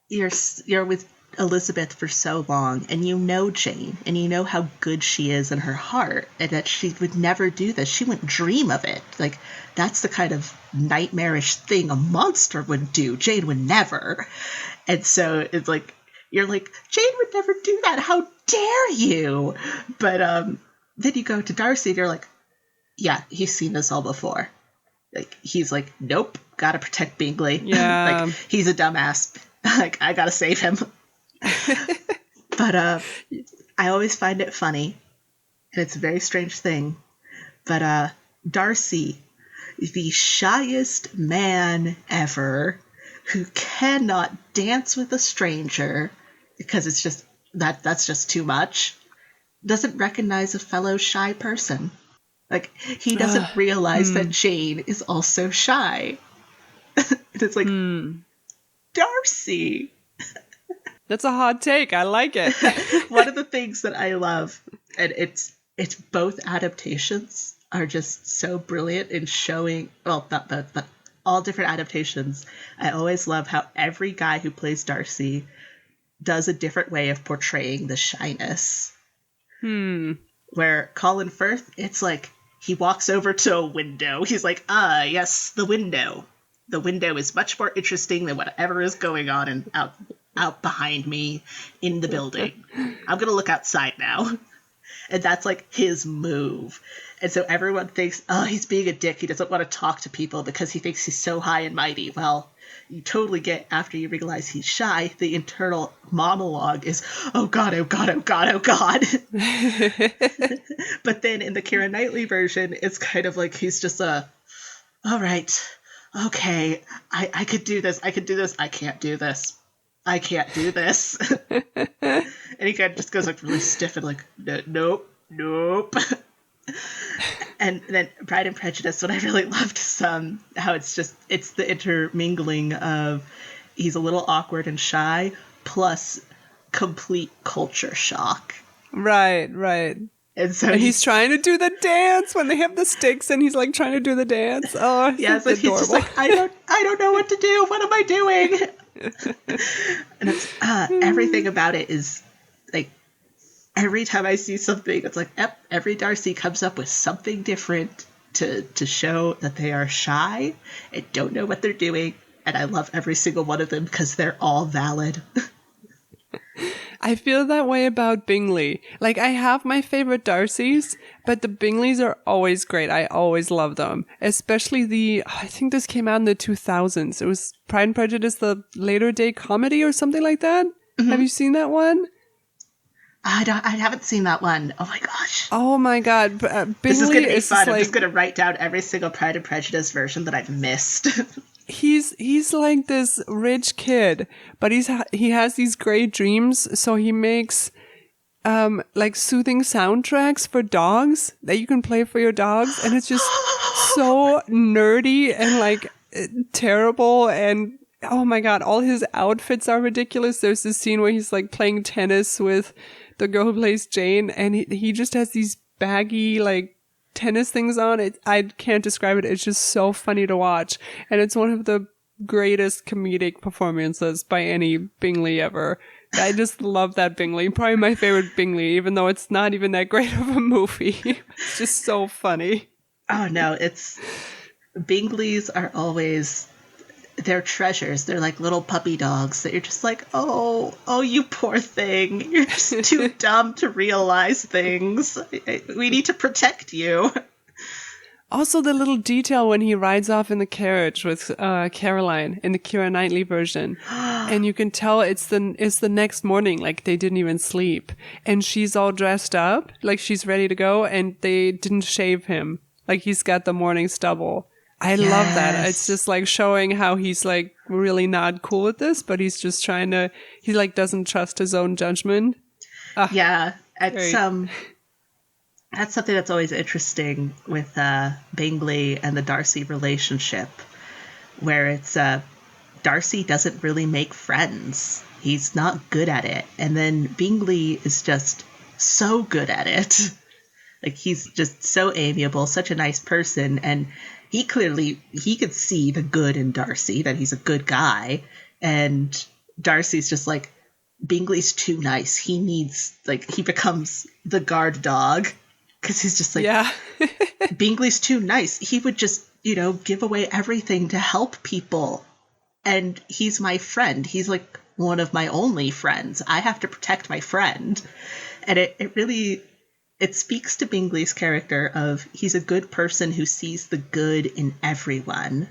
you're with Elizabeth for so long, and you know Jane, and you know how good she is in her heart, and that she would never do this. She wouldn't dream of it. Like, that's the kind of nightmarish thing a monster would do. Jane would never. And so it's like, you're like, Jane would never do that. How dare you? But then you go to Darcy, and you're like, yeah, he's seen this all before. Like, he's like, nope, gotta protect Bingley. Yeah. Like, he's a dumbass. Like, I gotta save him. But I always find it funny, and it's a very strange thing, but Darcy, the shyest man ever, who cannot dance with a stranger because it's just that's just too much, doesn't recognize a fellow shy person. Like, he doesn't realize that Jane is also shy. And it's like, Darcy. That's a hot take. I like it. One of the things that I love, and it's both adaptations are just so brilliant in showing, well, not both, but all different adaptations. I always love how every guy who plays Darcy does a different way of portraying the shyness. Where Colin Firth, it's like he walks over to a window. He's like, yes, the window. The window is much more interesting than whatever is going on and out behind me in the building. I'm going to look outside now. And that's like his move. And so everyone thinks, he's being a dick. He doesn't want to talk to people because he thinks he's so high and mighty. Well, you totally get, after you realize he's shy, the internal monologue is, oh God, oh God, oh God, oh God. But then in the Keira Knightley version, it's kind of like he's just all right, okay, I could do this, I could do this, I can't do this. I can't do this. And he kind of just goes like really stiff and like, nope. And then Pride and Prejudice, what I really loved is how it's the intermingling of he's a little awkward and shy plus complete culture shock. Right. And so he's trying to do the dance when they have the sticks and he's like trying to do the dance. Oh, yes, and he's just like, I don't know what to do. What am I doing? And it's everything about it is like, every time I see something, it's like, yep, every Darcy comes up with something different to show that they are shy and don't know what they're doing. And I love every single one of them because they're all valid. I feel that way about Bingley. Like, I have my favorite Darcys, but the Bingleys are always great. I always love them. Especially I think this came out in the 2000s. It was Pride and Prejudice, the later day comedy or something like that. Mm-hmm. Have you seen that one? I haven't seen that one. Oh my gosh. Oh my God. Bingley this is going to be fun. I'm just going to write down every single Pride and Prejudice version that I've missed. He's like this rich kid, but he has these great dreams, so he makes like soothing soundtracks for dogs that you can play for your dogs, and it's just so nerdy and like terrible, and oh my God, all his outfits are ridiculous. There's this scene where he's like playing tennis with the girl who plays Jane, and he just has these baggy like tennis things on. I can't describe it. It's just so funny to watch, and it's one of the greatest comedic performances by any Bingley ever. I just love that Bingley. Probably my favorite Bingley, even though it's not even that great of a movie. It's just so funny. Oh no, Bingleys are always, they're treasures. They're like little puppy dogs that you're just like, oh, you poor thing. You're just too dumb to realize things. We need to protect you. Also, the little detail when he rides off in the carriage with Caroline in the Keira Knightley version, and you can tell it's the next morning, like they didn't even sleep, and she's all dressed up, like she's ready to go, and they didn't shave him, like he's got the morning stubble. I love that. It's just like showing how he's like really not cool with this, but he's just he like doesn't trust his own judgment. Yeah, that's something that's always interesting with Bingley and the Darcy relationship, where it's Darcy doesn't really make friends. He's not good at it. And then Bingley is just so good at it. Like, he's just so amiable, such a nice person, and he could see the good in Darcy, that he's a good guy, and Darcy's just like, Bingley's too nice. He needs, like, he becomes the guard dog because he's just like, Yeah. Bingley's too nice. He would just, give away everything to help people. And he's my friend. He's like one of my only friends. I have to protect my friend. And it really, it speaks to Bingley's character of he's a good person who sees the good in everyone.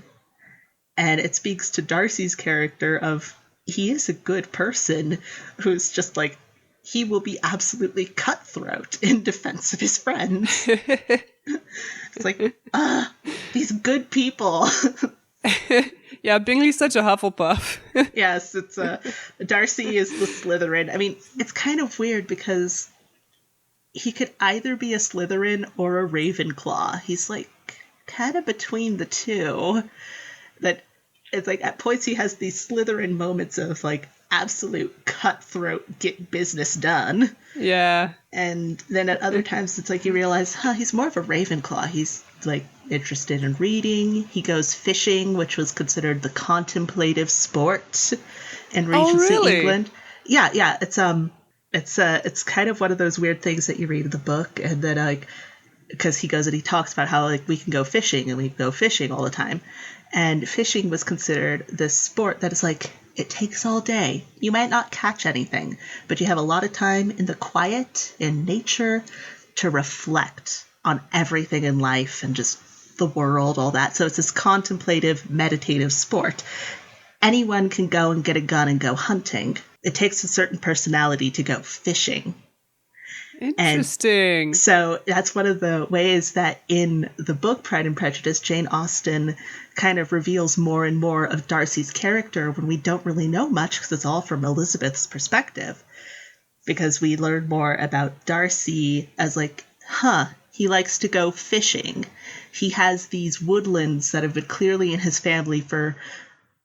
And it speaks to Darcy's character of he is a good person who's just like, he will be absolutely cutthroat in defense of his friends. It's like, these good people. Yeah, Bingley's such a Hufflepuff. Yes, it's Darcy is the Slytherin. I mean, it's kind of weird because he could either be a Slytherin or a Ravenclaw. He's like kind of between the two. That it's like at points he has these Slytherin moments of like absolute cutthroat, get business done. Yeah. And then at other times it's like you realize, he's more of a Ravenclaw. He's like interested in reading. He goes fishing, which was considered the contemplative sport in Regency England. Yeah. It's kind of one of those weird things that you read in the book, and then like because he goes and he talks about how like we can go fishing and we go fishing all the time. And fishing was considered this sport that is like, it takes all day. You might not catch anything, but you have a lot of time in the quiet, in nature, to reflect on everything in life and just the world, all that. So it's this contemplative, meditative sport. Anyone can go and get a gun and go hunting. It takes a certain personality to go fishing. Interesting. And so that's one of the ways that in the book Pride and Prejudice, Jane Austen kind of reveals more and more of Darcy's character when we don't really know much because it's all from Elizabeth's perspective. Because we learn more about Darcy as like, he likes to go fishing. He has these woodlands that have been clearly in his family for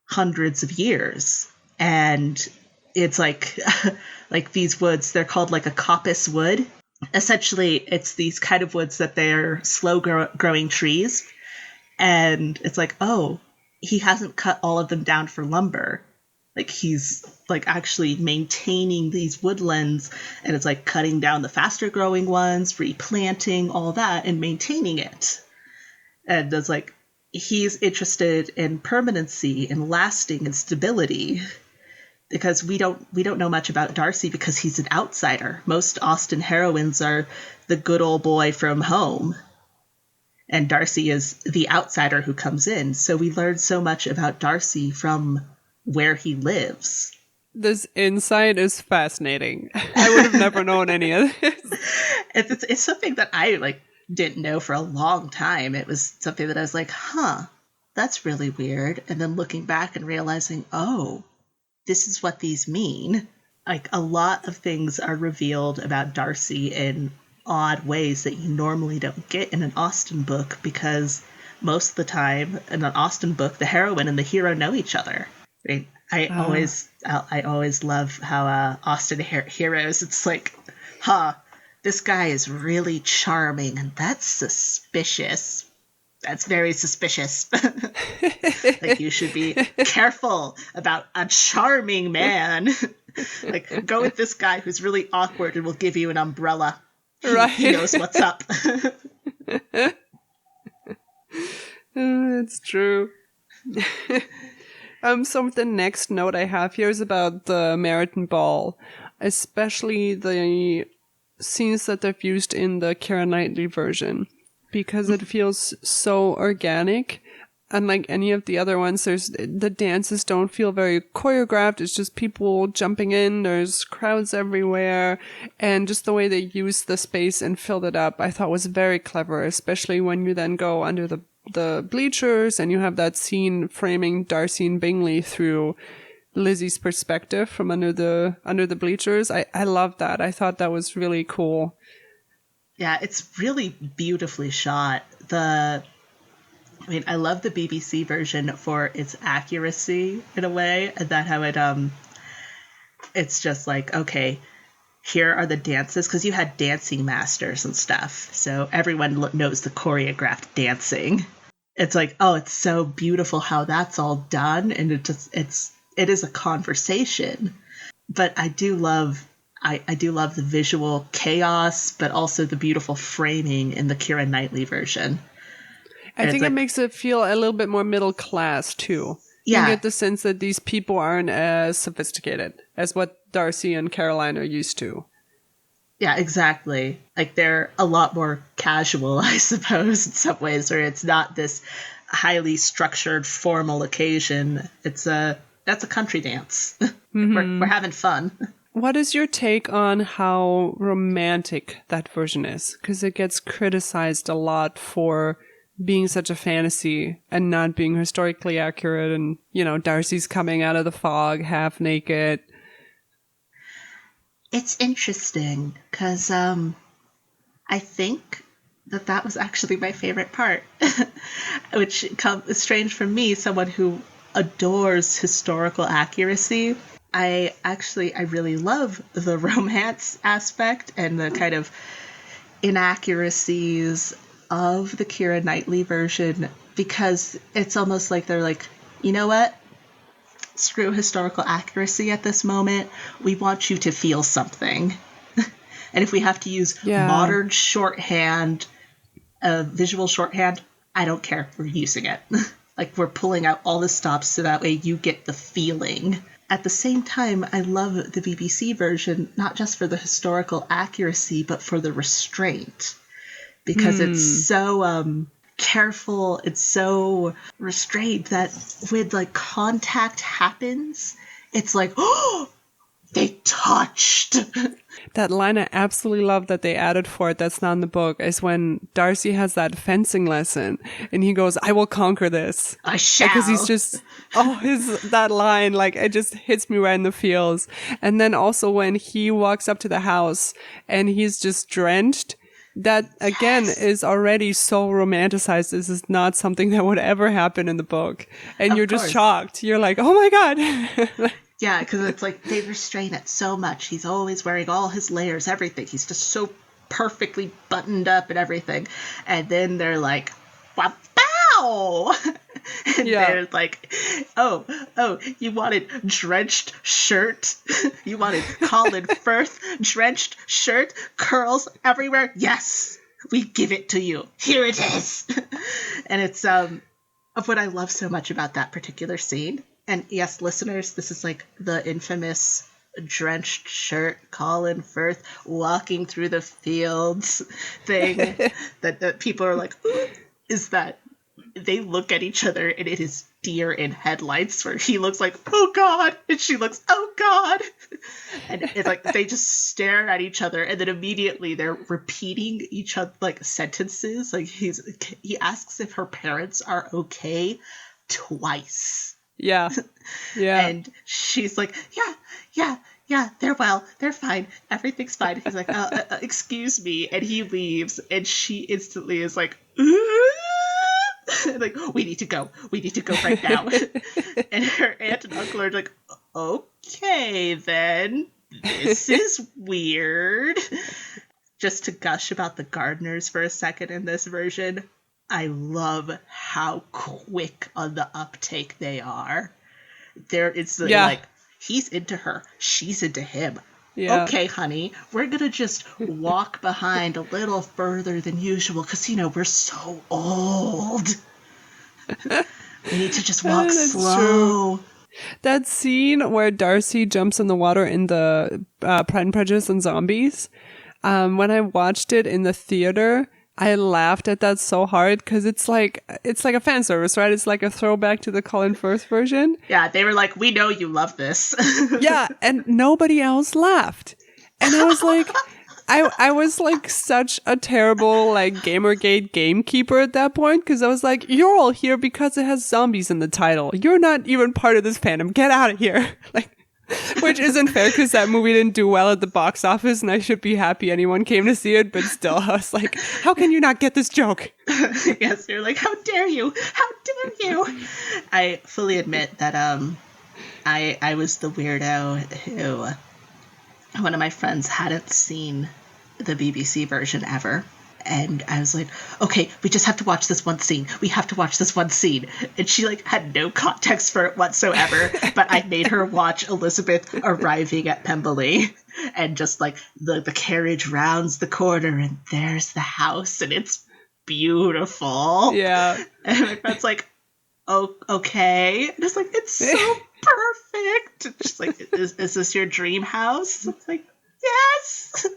hundreds of years. And it's like like these woods, they're called like a coppice wood. Essentially, it's these kind of woods that they're slow growing trees. And it's like, he hasn't cut all of them down for lumber. Like he's like actually maintaining these woodlands, and it's like cutting down the faster growing ones, replanting all that and maintaining it. And it's like, he's interested in permanency and lasting and stability. Because we don't know much about Darcy because he's an outsider. Most Austen heroines are the good old boy from home. And Darcy is the outsider who comes in. So we learn so much about Darcy from where he lives. This insight is fascinating. I would have never known any of this. It's something that I didn't know for a long time. It was something that I was like, that's really weird. And then looking back and realizing, this is what these mean. Like, a lot of things are revealed about Darcy in odd ways that you normally don't get in an Austen book, because most of the time in an Austen book, the heroine and the hero know each other. I always love how Austen heroes, it's like, this guy is really charming, and that's suspicious. That's very suspicious. Like, you should be careful about a charming man. Like, go with this guy who's really awkward and will give you an umbrella. Right. He knows what's up. It's true. Some of the next note I have here is about the Meryton Ball, especially the scenes that they've used in the Keira Knightley version, because it feels so organic. Unlike any of the other ones, the dances don't feel very choreographed. It's just people jumping in. There's crowds everywhere. And just the way they used the space and filled it up, I thought was very clever, especially when you then go under the bleachers and you have that scene framing Darcy and Bingley through Lizzie's perspective from under the bleachers. I love that. I thought that was really cool. Yeah, it's really beautifully shot. I love the BBC version for its accuracy in a way, and that how it's just like, okay, here are the dances, because you had dancing masters and stuff, so everyone knows the choreographed dancing. It's like, it's so beautiful how that's all done, and it is a conversation. but I do love the visual chaos, but also the beautiful framing in the Keira Knightley version. I And it's think it like, makes it feel a little bit more middle class too. You can yeah, get the sense that these people aren't as sophisticated as what Darcy and Caroline are used to. yeah, exactly. Like they're a lot more casual, I suppose, in some ways, where it's not this highly structured formal occasion. That's a country dance. We're having fun. What is your take on how romantic that version is? Because it gets criticized a lot for being such a fantasy and not being historically accurate. And, you know, Darcy's coming out of the fog half naked. It's interesting because I think that was actually my favorite part, which is strange for me, someone who adores historical accuracy. I really love the romance aspect and the kind of inaccuracies of the Keira Knightley version, because it's almost like they're like, you know what? Screw historical accuracy at this moment. We want you to feel something. And if we have to use Yeah. modern shorthand, visual shorthand, I don't care. We're using it. Like we're pulling out all the stops so that way you get the feeling. At the same time, I love the BBC version, not just for the historical accuracy, but for the restraint. Because it's so careful, it's so restrained that when like contact happens, it's like, oh, they touched. That line I absolutely love that they added for it that's not in the book is when Darcy has that fencing lesson and he goes, I will conquer this. I shall. Because he's just, that line, like, it just hits me right in the feels. And then also when he walks up to the house and he's just drenched, that again is already so romanticized. This is not something that would ever happen in the book. And you're just shocked. You're like, oh my God. Yeah, because it's like they restrain it so much. He's always wearing all his layers, everything. He's just so perfectly buttoned up and everything. And then they're like, wow! And they're like, oh, you wanted drenched shirt? You wanted Colin Firth drenched shirt? Curls everywhere? Yes! We give it to you. Here it is! And it's of what I love so much about that particular scene. And yes, listeners, this is like the infamous drenched shirt, Colin Firth walking through the fields thing that people are like, is that they look at each other and it is deer in headlights where he looks like, oh God, and she looks, oh God. And it's like they just stare at each other and then immediately they're repeating each other like sentences. Like he asks if her parents are okay twice. Yeah. Yeah. And she's like, yeah, they're well, they're fine, everything's fine. He's like, excuse me, and he leaves, and she instantly is like, like, we need to go right now. And her aunt and uncle are like, okay, then, this is weird. Just to gush about the gardeners for a second in this version, I love how quick on the uptake they are. It's like, he's into her, she's into him. Yeah. Okay, honey, we're going to just walk behind a little further than usual because, we're so old. We need to just walk slow. True. That scene where Darcy jumps in the water in the Pride and Prejudice and Zombies, when I watched it in the theater, I laughed at that so hard because it's like a fan service, right? It's like a throwback to the Colin Firth version. Yeah, they were like, we know you love this. Yeah, and nobody else laughed. And I was like, I was like such a terrible like Gamergate gamekeeper at that point because I was like, you're all here because it has zombies in the title. You're not even part of this fandom. Get out of here. Like, which isn't fair because that movie didn't do well at the box office and I should be happy anyone came to see it, but still I was like, how can you not get this joke? Yes, you're like, how dare you? How dare you? I fully admit that I was the weirdo who one of my friends hadn't seen the BBC version ever. And I was like, okay, we just have to watch this one scene. We have to watch this one scene. And she like had no context for it whatsoever. But I made her watch Elizabeth arriving at Pemberley. And just like the carriage rounds the corner and there's the house and it's beautiful. Yeah. And my friend's like, oh, okay. And it's like, it's so perfect. Just like, is this your dream house? It's like, yes.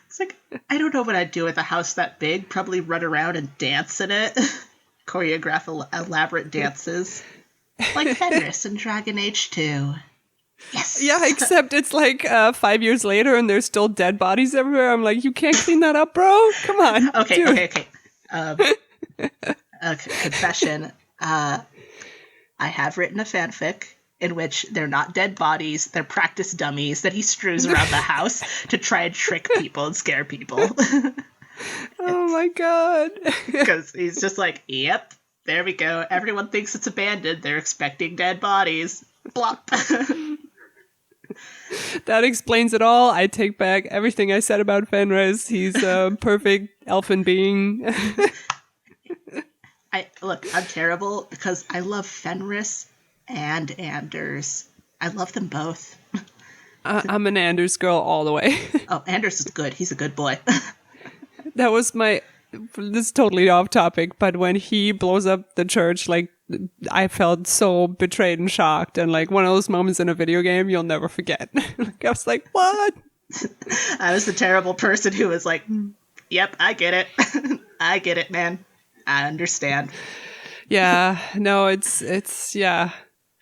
It's like, I don't know what I'd do with a house that big. Probably run around and dance in it. Choreograph elaborate dances. Like Fenris in Dragon Age 2. Yes. Yeah, except it's like 5 years later and there's still dead bodies everywhere. I'm like, you can't clean that up, bro? Come on. Okay. Confession. I have written a fanfic in which they're not dead bodies, they're practice dummies that he strews around the house to try and trick people and scare people. Oh my god. Because he's just like, yep, there we go. Everyone thinks it's abandoned. They're expecting dead bodies. Blop. That explains it all. I take back everything I said about Fenris. He's a perfect elfin being. I'm terrible because I love Fenris and Anders. I love them both. I'm an Anders girl all the way. Oh, Anders is good. He's a good boy. That was this is totally off topic, but when he blows up the church, like, I felt so betrayed and shocked, and like one of those moments in a video game you'll never forget. Like, I was like, what? I was the terrible person who was like, yep, I get it. I get it, man. I understand. Yeah, no, it's yeah.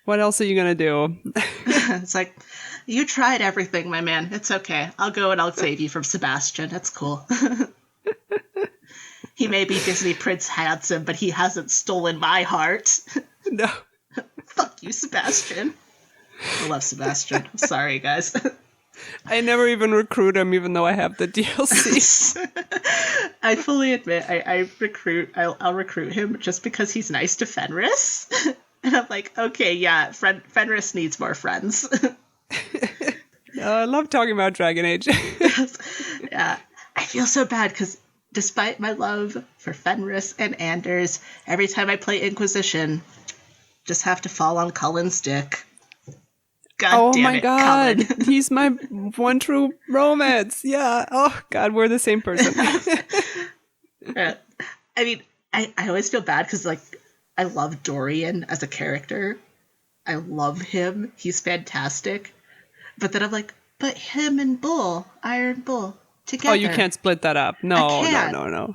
What else are you gonna do? It's like, you tried everything, my man. It's okay. I'll go and I'll save you from Sebastian. That's cool. He may be Disney Prince handsome, but he hasn't stolen my heart. No. Fuck you, Sebastian. I love Sebastian. I'm sorry, guys. I never even recruit him, even though I have the DLC. I fully admit I'll recruit him just because he's nice to Fenris. And I'm like, okay, yeah, Fenris needs more friends. I love talking about Dragon Age. Yeah, I feel so bad because despite my love for Fenris and Anders, every time I play Inquisition, just have to fall on Cullen's dick. God damn it, God. Cullen. He's my one true romance. Yeah. Oh, God, we're the same person. I mean, I always feel bad because, like, I love Dorian as a character. I love him. He's fantastic. But then I'm like, but him and Bull, Iron Bull, together. Oh, you can't split that up. No.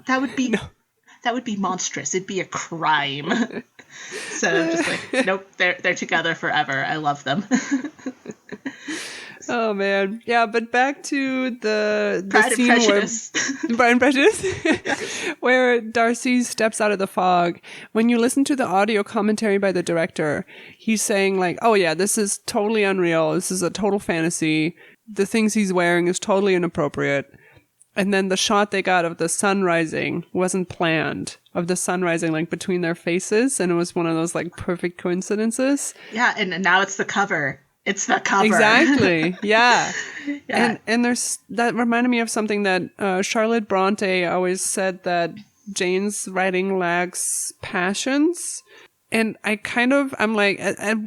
That would be monstrous. It'd be a crime. So I'm just like, nope, they're together forever. I love them. Oh man, yeah. But back to the Pride and scene Prejudice. where Pride and Prejudice, where Darcy steps out of the fog. When you listen to the audio commentary by the director, he's saying like, "Oh yeah, this is totally unreal. This is a total fantasy. The things he's wearing is totally inappropriate." And then the shot they got of the sun rising wasn't planned, of the sun rising like between their faces, and it was one of those like perfect coincidences. Yeah, and now it's the cover. It's the cover. Exactly. Yeah. Yeah. And there's that reminded me of something that Charlotte Bronte always said, that Jane's writing lacks passions. And I'm like,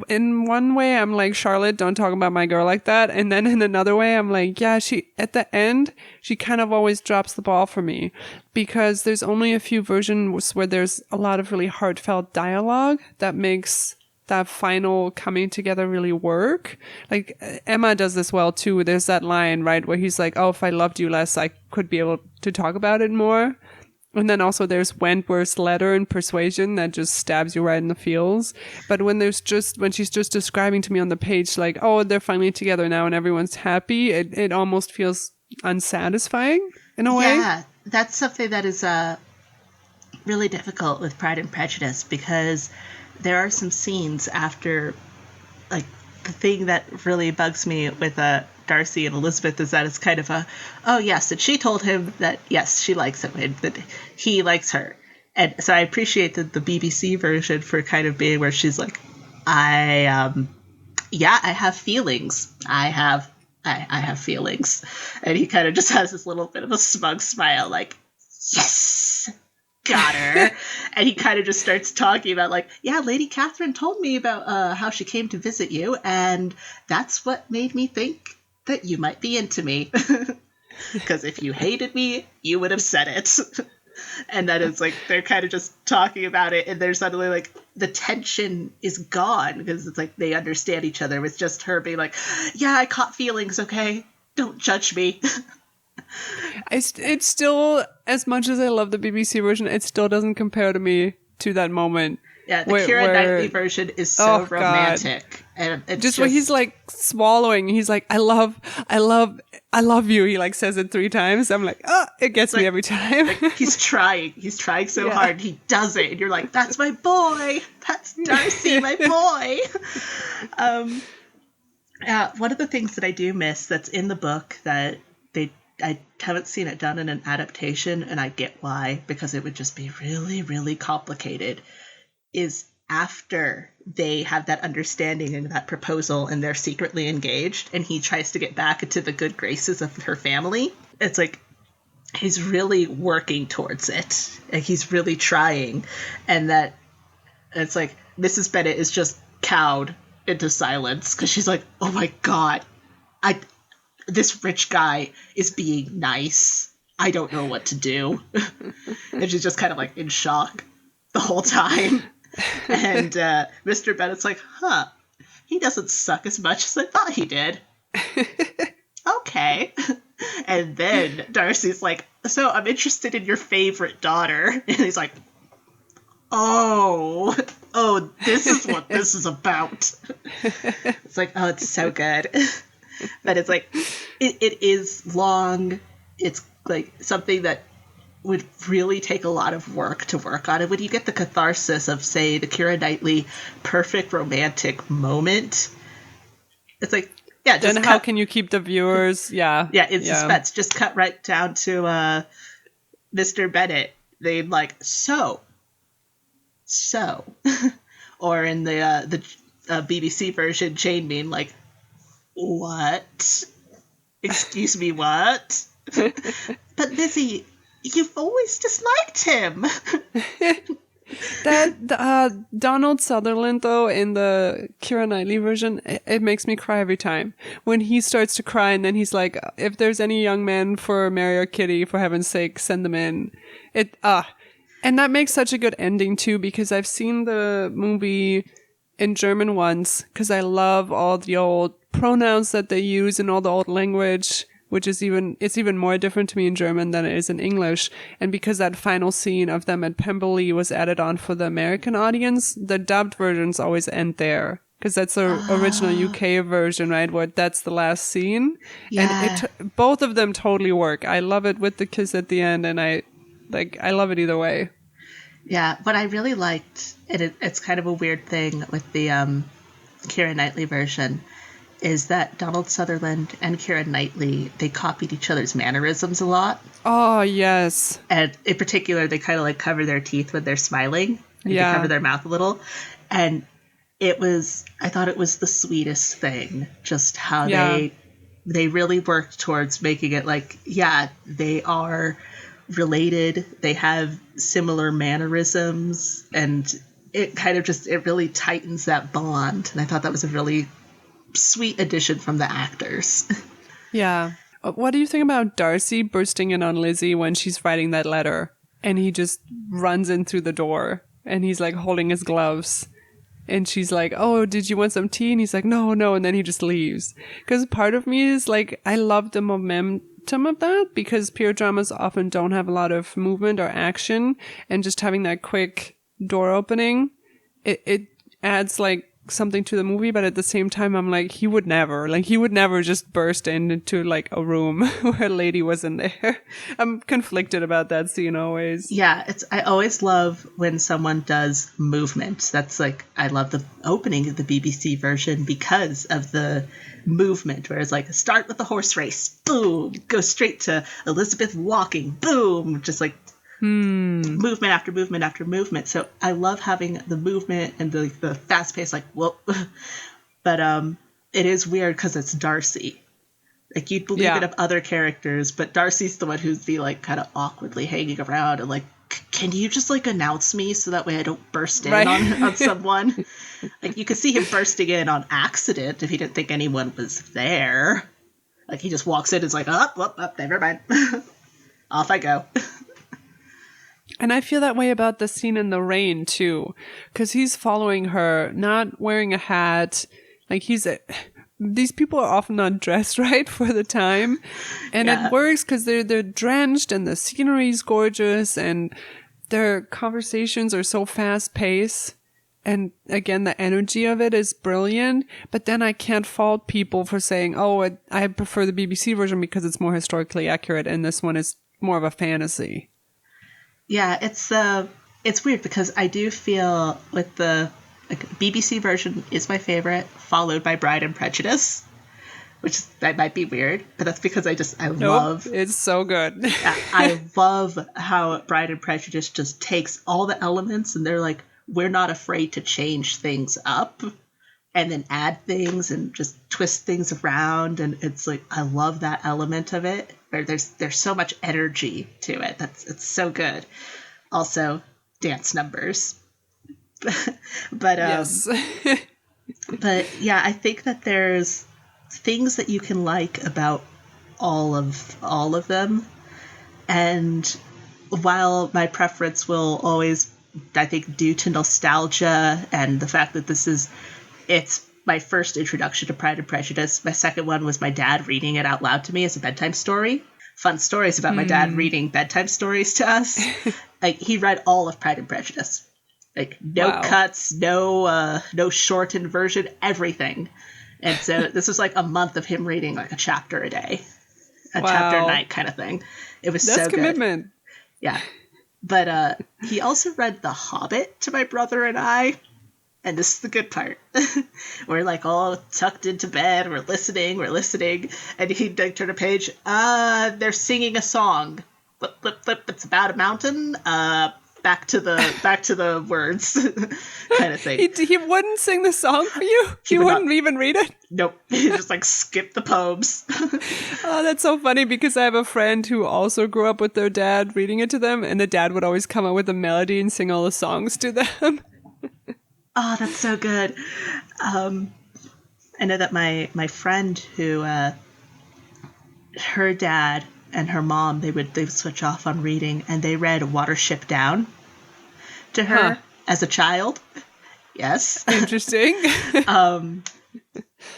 in one way, I'm like, Charlotte, don't talk about my girl like that. And then in another way, I'm like, yeah, at the end, she kind of always drops the ball for me, because there's only a few versions where there's a lot of really heartfelt dialogue that makes that final coming together really work. Like Emma does this well too. There's that line, right, where he's like, oh, if I loved you less, I could be able to talk about it more. And then also there's Wentworth's letter and Persuasion that just stabs you right in the feels. But when she's just describing to me on the page, like, oh, they're finally together now and everyone's happy, it almost feels unsatisfying in a way. Yeah, that's something that is really difficult with Pride and Prejudice, because there are some scenes after, like, the thing that really bugs me with Darcy and Elizabeth is that it's kind of oh yes, and she told him that yes, she likes him and that he likes her. And so I appreciate the BBC version for kind of being where she's like, I have feelings. I have I have feelings. And he kind of just has this little bit of a smug smile, like, yes, got her. And he kind of just starts talking about, like, yeah, Lady Catherine told me about how she came to visit you, and that's what made me think that you might be into me. Because if you hated me, you would have said it. And then it's like they're kind of just talking about it, and they're suddenly like the tension is gone because it's like they understand each other. With just her being like, yeah, I caught feelings, okay? Don't judge me. It's still, as much as I love the BBC version, it still doesn't compare to me to that moment. Yeah, the Keira Knightley version is so romantic. God. And it's just where he's like swallowing. He's like, I love you. He like says it 3 times. I'm like, oh, it gets me every time. Like, he's trying so hard. He does it. And you're like, that's my boy. That's Darcy, my boy. One of the things that I do miss that's in the book that I haven't seen it done in an adaptation, and I get why, because it would just be really, really complicated, is after they have that understanding and that proposal and they're secretly engaged and he tries to get back into the good graces of her family. It's like he's really working towards it. And he's really trying. And that it's like Mrs. Bennet is just cowed into silence because she's like, oh my God, this rich guy is being nice. I don't know what to do. And she's just kind of like in shock the whole time. And Mr. Bennet's like, he doesn't suck as much as I thought he did. Okay. And then Darcy's like, so I'm interested in your favorite daughter. And he's like, oh, this is what this is about. It's like, oh, it's so good. But it's like, it is long. It's like something that would really take a lot of work to work on. And when you get the catharsis of, say, the Keira Knightley perfect romantic moment, it's like, yeah, just then how can you keep the viewers? Yeah, in suspense. Just cut right down to Mr. Bennet. They like so, or in the BBC version, Jane being like, what? Excuse me, what? But Lizzie, you've always disliked him. That Donald Sutherland, though, in the Keira Knightley version, it makes me cry every time. When he starts to cry and then he's like, if there's any young men for Mary or Kitty, for heaven's sake, send them in. And that makes such a good ending, too, because I've seen the movie in German once, because I love all the old pronouns that they use in all the old language, which is even more different to me in German than it is in English. And because that final scene of them at Pemberley was added on for the American audience, the dubbed versions always end there. Because that's the original UK version, right? Where that's the last scene. Yeah. And both of them totally work. I love it with the kiss at the end, and I love it either way. Yeah, what I really liked, and it's kind of a weird thing with the Keira Knightley version, is that Donald Sutherland and Keira Knightley, they copied each other's mannerisms a lot. Oh, yes. And in particular, they kind of like cover their teeth when they're smiling. And they cover their mouth a little. And I thought it was the sweetest thing, just how they really worked towards making it like, yeah, they are related. They have similar mannerisms. And it kind of it really tightens that bond. And I thought that was a really sweet addition from the actors. Yeah. What do you think about Darcy bursting in on Lizzie when she's writing that letter and he just runs in through the door and he's like holding his gloves and she's like, oh, did you want some tea? And he's like, no, and then he just leaves. Because part of me is like, I love the momentum of that because period dramas often don't have a lot of movement or action, and just having that quick door opening, it adds like something to the movie, but at the same time I'm like, he would never just burst into like a room where a lady wasn't there. I'm conflicted about that scene always. Yeah, I always love when someone does movement. That's like, I love the opening of the BBC version because of the movement, where it's like start with the horse race, boom, go straight to Elizabeth walking, boom, just like movement after movement after movement. So I love having the movement and the fast pace, like, whoa. But it is weird because it's Darcy. Like, you'd believe it of other characters, but Darcy's the one who'd be, like, kind of awkwardly hanging around and, like, can you just, like, announce me so that way I don't burst in on someone? Like, you could see him bursting in on accident if he didn't think anyone was there. Like, he just walks in and is like, oh, never mind. Off I go. And I feel that way about the scene in the rain, too. Because he's following her, not wearing a hat. Like, these people are often not dressed right for the time. And it works because they're drenched and the scenery's gorgeous and their conversations are so fast-paced. And again, the energy of it is brilliant. But then I can't fault people for saying, oh, I prefer the BBC version because it's more historically accurate and this one is more of a fantasy. Yeah, it's weird because I do feel with the BBC version is my favorite, followed by Bride and Prejudice, that might be weird, but that's because love. It's so good. I love how Bride and Prejudice just takes all the elements and they're like, we're not afraid to change things up and then add things and just twist things around. And it's like, I love that element of it. There's so much energy to it. It's so good. Also, dance numbers. But yes. but yeah, I think that there's things that you can like about all of them. And while my preference will always, I think, due to nostalgia and the fact that it's my first introduction to Pride and Prejudice. My second one was my dad reading it out loud to me as a bedtime story. Fun stories about my dad reading bedtime stories to us. Like, he read all of Pride and Prejudice. Like, no cuts, no shortened version, everything. And so this was like a month of him reading like a chapter a day, chapter a night kind of thing. It was so good. That's commitment. Yeah. But he also read The Hobbit to my brother and I. And this is the good part. We're like all tucked into bed. We're listening. And he'd like, turn a page. They're singing a song. Flip, flip, flip. It's about a mountain. Back to the words kind of thing. He wouldn't sing the song for you? He wouldn't even read it? Nope. He just like skip the poems. Oh, that's so funny because I have a friend who also grew up with their dad reading it to them, and the dad would always come up with a melody and sing all the songs to them. Oh, that's so good. I know that my friend who her dad and her mom, they would switch off on reading, and they read Watership Down to her as a child. Yes. Interesting.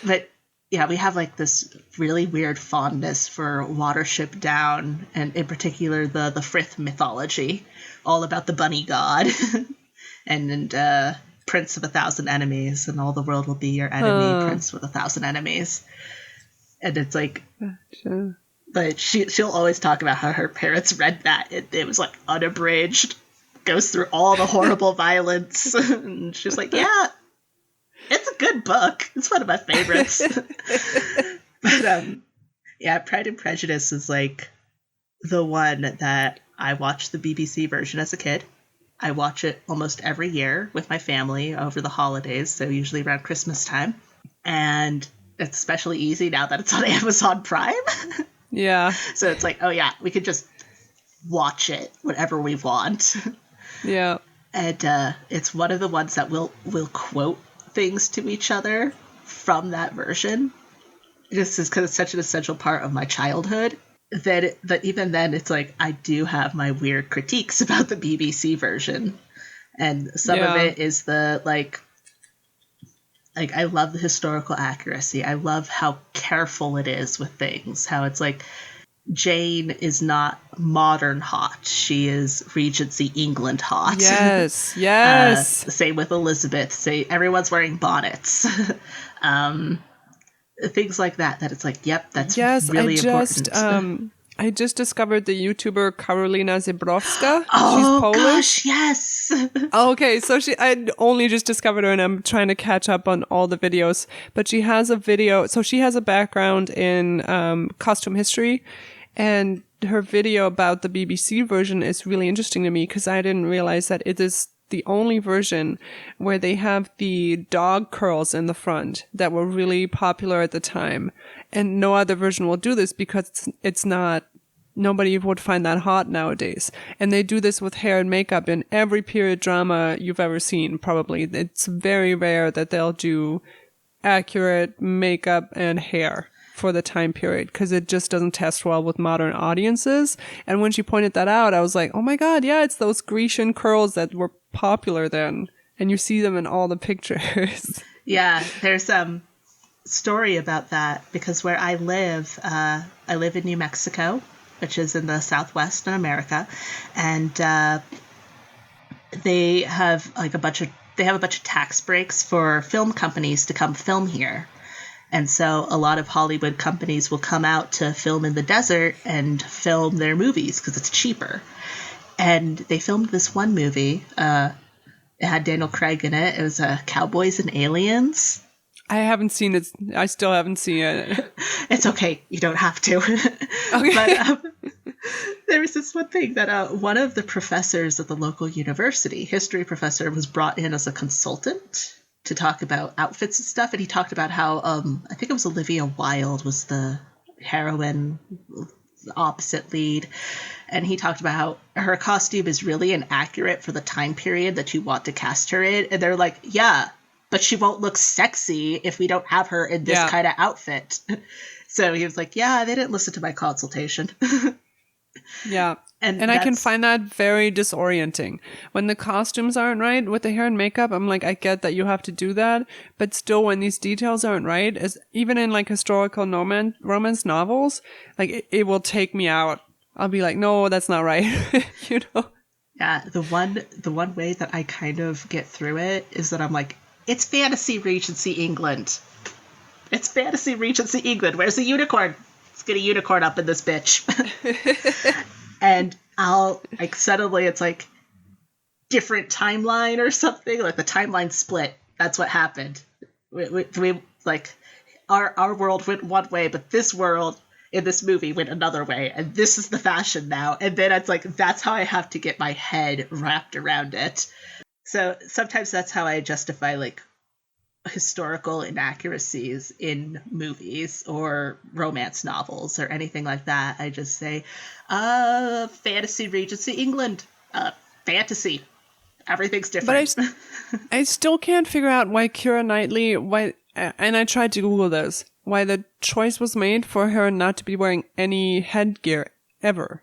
But yeah, we have like this really weird fondness for Watership Down, and in particular the Frith mythology, all about the bunny god and Prince of 1,000 enemies, and all the world will be your enemy, Prince with 1,000 enemies. And it's like, sure. But she'll always talk about how her parents read that. It was like unabridged, goes through all the horrible violence. And she's like, yeah, it's a good book. It's one of my favorites. But yeah, Pride and Prejudice is like the one that I watched the BBC version as a kid. I watch it almost every year with my family over the holidays, so usually around Christmas time. And it's especially easy now that it's on Amazon Prime. Yeah. So it's like, oh yeah, we could just watch it whenever we want. Yeah. And it's one of the ones that we'll quote things to each other from that version. Just because it's such an essential part of my childhood. But even then, it's like I do have my weird critiques about the BBC version, and some of it is the like I love the historical accuracy. I love how careful it is with things. How it's like Jane is not modern hot; she is Regency England hot. Yes, yes. Same with Elizabeth. Say everyone's wearing bonnets. Things like that it's like, yep, that's really important. I just discovered the YouTuber Karolina Zebrowska. Oh, she's Polish. Gosh, yes. Okay, so I only just discovered her and I'm trying to catch up on all the videos. But she has a video, so she has a background in costume history, and her video about the BBC version is really interesting to me because I didn't realize that it is the only version where they have the dog curls in the front that were really popular at the time. And no other version will do this because it's not, nobody would find that hot nowadays. And they do this with hair and makeup in every period drama you've ever seen, probably. It's very rare that they'll do accurate makeup and hair for the time period because it just doesn't test well with modern audiences. And when she pointed that out, I was like, oh my God, yeah, it's those Grecian curls that were popular then. And you see them in all the pictures. Yeah, there's story about that because where I live in New Mexico, which is in the Southwest in America, and they have a bunch of tax breaks for film companies to come film here. And so a lot of Hollywood companies will come out to film in the desert and film their movies because it's cheaper. And they filmed this one movie. It had Daniel Craig in it. It was Cowboys and Aliens. I haven't seen it. I still haven't seen it. It's okay. You don't have to. Okay. But there was this one thing that one of the professors at the local university, history professor, was brought in as a consultant to talk about outfits and stuff. And he talked about how, I think it was Olivia Wilde was the heroine, the opposite lead. And he talked about how her costume is really inaccurate for the time period that you want to cast her in. And they're like, yeah, but she won't look sexy if we don't have her in this kind of outfit. So he was like, yeah, they didn't listen to my consultation. Yeah. And I can find that very disorienting. When the costumes aren't right with the hair and makeup, I'm like, I get that you have to do that. But still, when these details aren't right, as even in like historical romance novels, like it will take me out. I'll be like, no, that's not right. You know? Yeah, the one way that I kind of get through it is that I'm like, it's fantasy Regency England. It's fantasy Regency England. Where's the unicorn? Let's get a unicorn up in this bitch. And I'll like suddenly it's like different timeline or something, like the timeline split. That's what happened. We like our world went one way, but this world in this movie went another way, and this is the fashion now. And then it's like that's how I have to get my head wrapped around it. So sometimes that's how I justify like historical inaccuracies in movies or romance novels or anything like that. I just say, fantasy Regency England, fantasy. Everything's different. But I still can't figure out why Keira Knightley, and I tried to Google this, why the choice was made for her not to be wearing any headgear ever.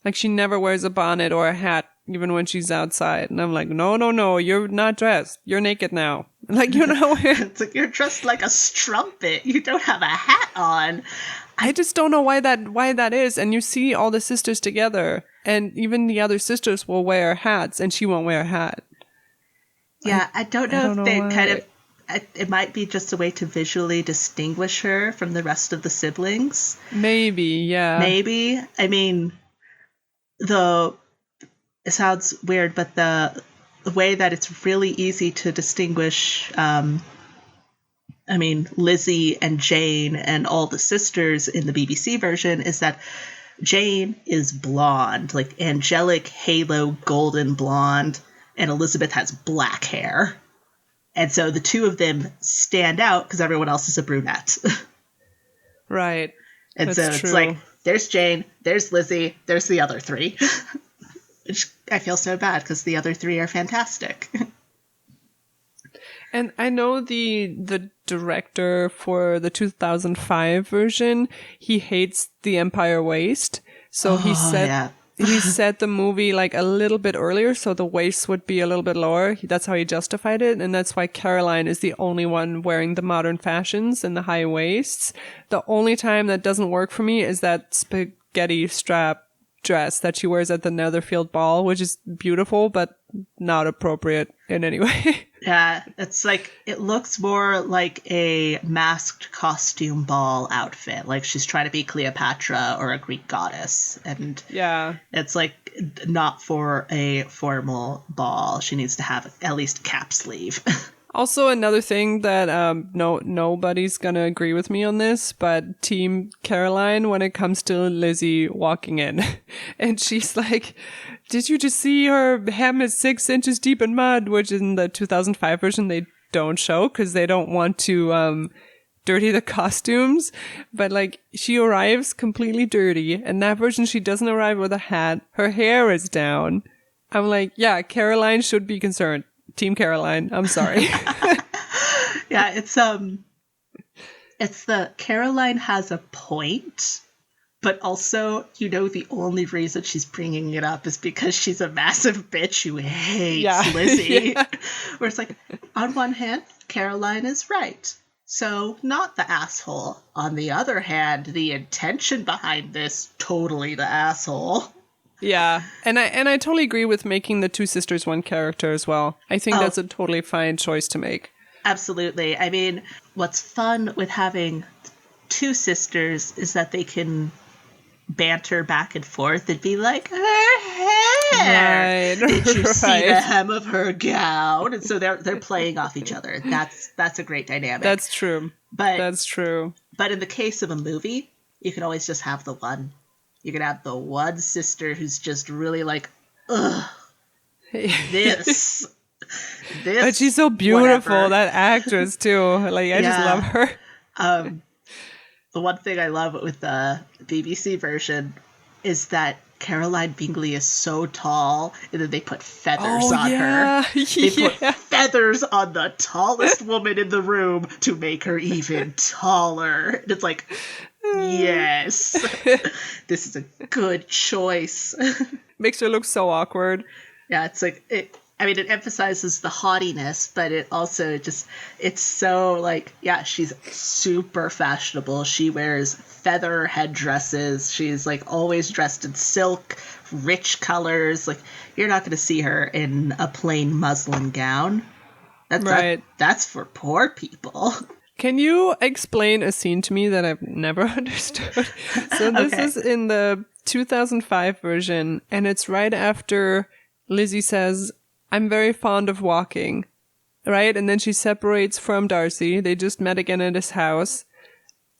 Like she never wears a bonnet or a hat even when she's outside. And I'm like, no, you're not dressed. You're naked now. Like, you know, it's like you're dressed like a strumpet. You don't have a hat on. I just don't know why that is. And you see all the sisters together, and even the other sisters will wear hats, and she won't wear a hat. Yeah, I don't know if they kind of. It might be just a way to visually distinguish her from the rest of the siblings. Maybe, yeah. Maybe. I mean, it sounds weird, but the way that it's really easy to distinguish, Lizzie and Jane and all the sisters in the BBC version is that Jane is blonde, like angelic halo golden blonde, and Elizabeth has black hair. And so the two of them stand out because everyone else is a brunette. Right. And That's so it's true. like, there's Jane, there's Lizzie, there's the other three. Which I feel so bad because the other three are fantastic. And I know the director for the 2005 version, he hates the Empire waist. So he set the movie like a little bit earlier so the waist would be a little bit lower. That's how he justified it. And that's why Caroline is the only one wearing the modern fashions and the high waists. The only time that doesn't work for me is that spaghetti strap dress that she wears at the Netherfield ball, which is beautiful, but not appropriate in any way. Yeah, it's like, it looks more like a masked costume ball outfit. Like she's trying to be Cleopatra or a Greek goddess. And yeah, it's like not for a formal ball. She needs to have at least a cap sleeve. Also, another thing that nobody's gonna agree with me on this, but Team Caroline when it comes to Lizzie walking in, and she's like, "Did you just see her hem is 6 inches deep in mud?" Which in the 2005 version they don't show because they don't want to dirty the costumes. But like, she arrives completely dirty. In that version, she doesn't arrive with a hat. Her hair is down. I'm like, yeah, Caroline should be concerned. Team Caroline, I'm sorry. Yeah, it's the Caroline has a point, but also, the only reason she's bringing it up is because she's a massive bitch who hates Lizzie. Yeah. Where it's like, on one hand, Caroline is right. So, not the asshole. On the other hand, the intention behind this, totally the asshole. Yeah, and I totally agree with making the two sisters one character as well. I think that's a totally fine choice to make. Absolutely. I mean, what's fun with having two sisters is that they can banter back and forth and be like, her hair! Right. Did you see the hem of her gown? And so they're playing off each other. That's a great dynamic. That's true. That's true. But in the case of a movie, you can always just have the one. You can have the one sister who's just really like, ugh, this. But she's so beautiful, whatever. That actress too. Like, I just love her. The one thing I love with the BBC version is that Caroline Bingley is so tall, and then they put feathers on her. They put feathers on the tallest woman in the room to make her even taller. And it's like, yes, this is a good choice. Makes her look so awkward. Yeah, it's like, it emphasizes the haughtiness, but it also it's so like, yeah, she's super fashionable. She wears feather headdresses. She's like always dressed in silk, rich colors. Like, you're not going to see her in a plain muslin gown. That's for poor people. Can you explain a scene to me that I've never understood? So this is in the 2005 version, and it's right after Lizzie says, "I'm very fond of walking," right? And then she separates from Darcy. They just met again at his house.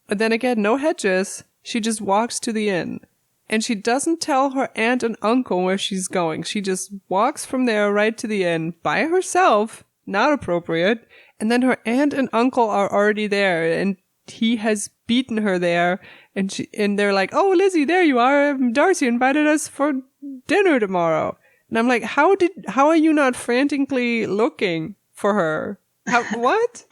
But then again, no hedges. She just walks to the inn. And she doesn't tell her aunt and uncle where she's going. She just walks from there right to the inn by herself. Not appropriate. And then her aunt and uncle are already there, and he has beaten her there. And they're like, "Oh, Lizzie, there you are. Darcy invited us for dinner tomorrow." And I'm like, how are you not frantically looking for her? What?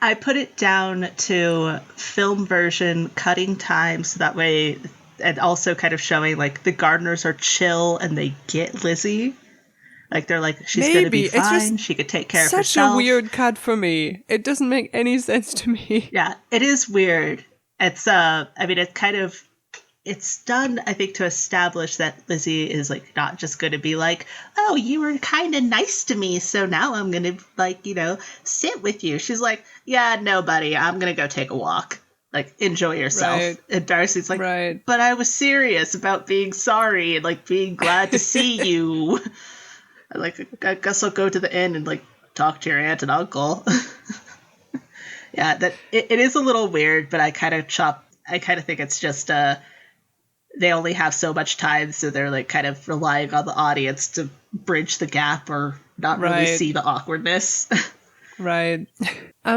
I put it down to film version cutting time, so that way, and also kind of showing like the gardeners are chill and they get Lizzie. Like, they're like, she's going to be fine. She could take care of herself. Such a weird cut for me. It doesn't make any sense to me. Yeah, it is weird. It's it's done, I think, to establish that Lizzie is like not just going to be like, "Oh, you were kind of nice to me, so now I'm going to like, sit with you." She's like, "Yeah, no, buddy, I'm going to go take a walk. Like, enjoy yourself." Right. And Darcy's like, "Right. But I was serious about being sorry and like being glad to see you." Like, I guess I'll go to the inn and like talk to your aunt and uncle. Yeah, that it is a little weird, but I kind of think it's just they only have so much time, so they're like kind of relying on the audience to bridge the gap or not really see the awkwardness. Right.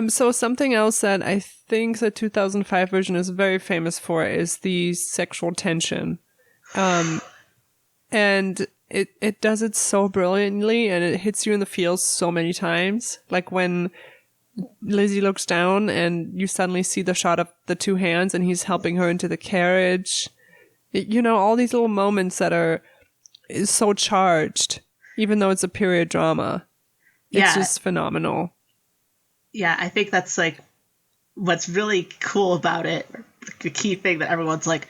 So something else that I think the 2005 version is very famous for is the sexual tension. And it does it so brilliantly, and it hits you in the feels so many times. Like when Lizzie looks down and you suddenly see the shot of the two hands and he's helping her into the carriage. All these little moments that is so charged, even though it's a period drama. It's just phenomenal. Yeah, I think that's like what's really cool about it. The key thing that everyone's like,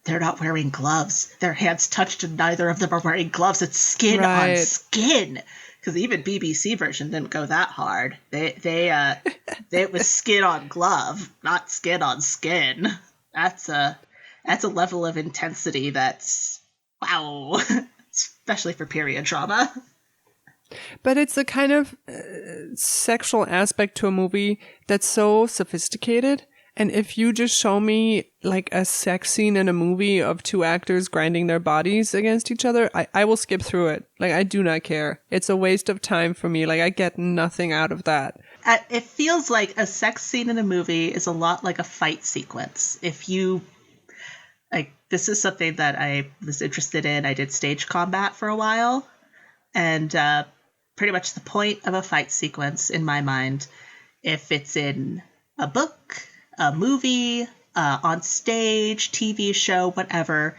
they're not wearing gloves. Their hands touched and neither of them are wearing gloves. It's skin on skin. Because even BBC version didn't go that hard. It was skin on glove, not skin on skin. That's a level of intensity that's wow, especially for period drama. But it's a kind of sexual aspect to a movie that's so sophisticated. And if you just show me like a sex scene in a movie of two actors grinding their bodies against each other, I will skip through it. Like, I do not care. It's a waste of time for me. Like, I get nothing out of that. It feels like a sex scene in a movie is a lot like a fight sequence. If you, like, this is something that I was interested in. I did stage combat for a while. And pretty much the point of a fight sequence, in my mind, if it's in a book, a movie, on stage, TV show, whatever,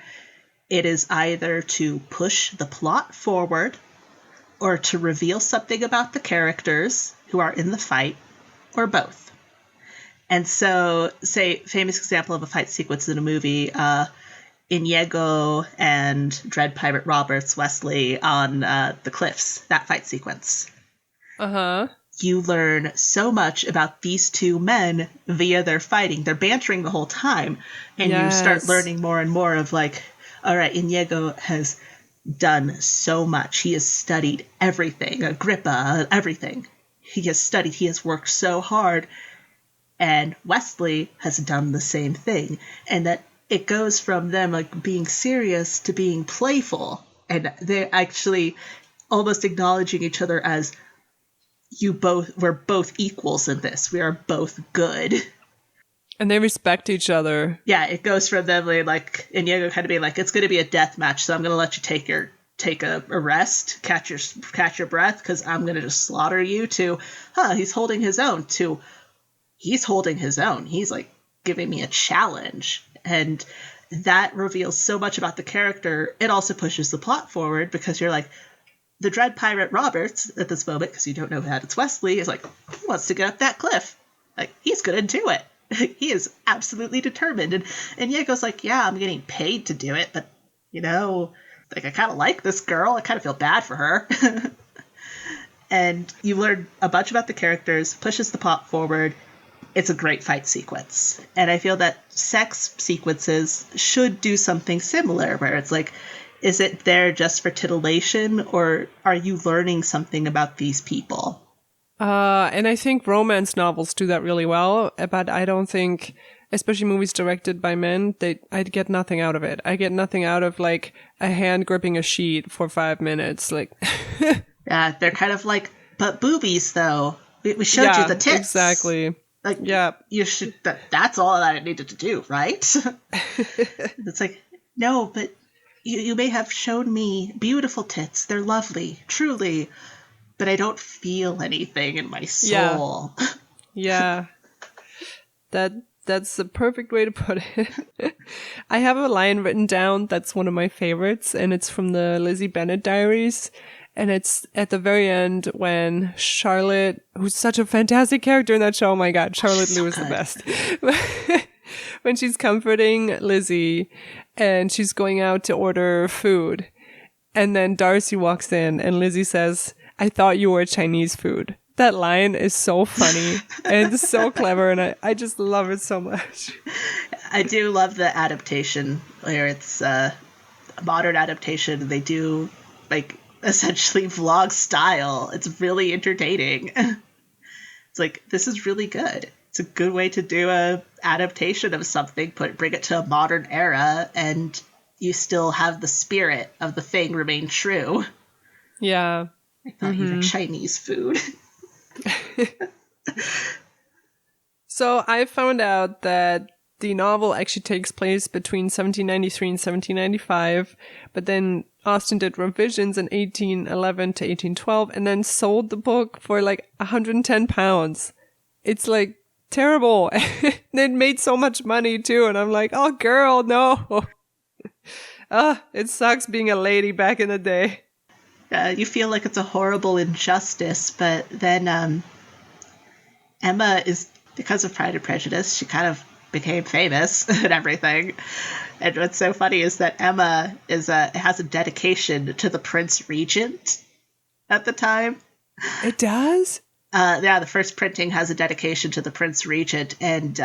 it is either to push the plot forward or to reveal something about the characters who are in the fight, or both. And so, say, famous example of a fight sequence in a movie, Inigo and Dread Pirate Roberts Wesley on the cliffs, that fight sequence. Uh-huh. You learn so much about these two men via their fighting. They're bantering the whole time. And you start learning more and more of like, all right, Inigo has done so much. He has studied everything, Agrippa, everything. He has studied, he has worked so hard. And Wesley has done the same thing. And that it goes from them like being serious to being playful. And they're actually almost acknowledging each other as we're both equals in this. We are both good. And they respect each other. Yeah, it goes from them like Inigo kind of being like, it's going to be a death match, so I'm going to let you take a rest, catch your breath, because I'm going to just slaughter you, to, he's holding his own, to, he's holding his own. He's like giving me a challenge. And that reveals so much about the character. It also pushes the plot forward because you're like, the Dread Pirate Roberts at this moment, because you don't know that it's Wesley, is like, he wants to get up that cliff. Like, he's going to do it. He is absolutely determined. And Inigo's like, yeah, I'm getting paid to do it, but, like, I kind of like this girl. I kind of feel bad for her. And you learn a bunch about the characters, pushes the plot forward. It's a great fight sequence. And I feel that sex sequences should do something similar, where it's like, is it there just for titillation, or are you learning something about these people? And I think romance novels do that really well, but I don't think, especially movies directed by men, I'd get nothing out of it. I get nothing out of like a hand gripping a sheet for 5 minutes. Like, yeah, they're kind of like, but boobies though. We showed you the tits. Exactly. Like, yeah, you should. That's all that I needed to do, right? It's like, no, but you may have shown me beautiful tits. They're lovely, truly, but I don't feel anything in my soul. Yeah. That's the perfect way to put it. I have a line written down that's one of my favorites, and it's from the Lizzie Bennet Diaries. And it's at the very end when Charlotte, who's such a fantastic character in that show, oh my God, Charlotte Liu is the best. When she's comforting Lizzie and she's going out to order food. And then Darcy walks in and Lizzie says, I thought you were Chinese food. That line is so funny and it's so clever, and I just love it so much. I do love the adaptation where it's a modern adaptation. They do like essentially vlog style. It's really entertaining. It's like, this is really good. It's a good way to do a adaptation of something, bring it to a modern era, and you still have the spirit of the thing remain true. Yeah. I thought you were Chinese food. So I found out that the novel actually takes place between 1793 and 1795, but then Austen did revisions in 1811 to 1812 and then sold the book for like £110. It's like terrible. It made so much money too, and I'm like, oh girl, no. It sucks being a lady back in the day. You feel like it's a horrible injustice, but then Emma is, because of Pride and Prejudice, she kind of became famous and everything. And what's so funny is that Emma has a dedication to the Prince Regent at the time. It does? Yeah, the first printing has a dedication to the Prince Regent, and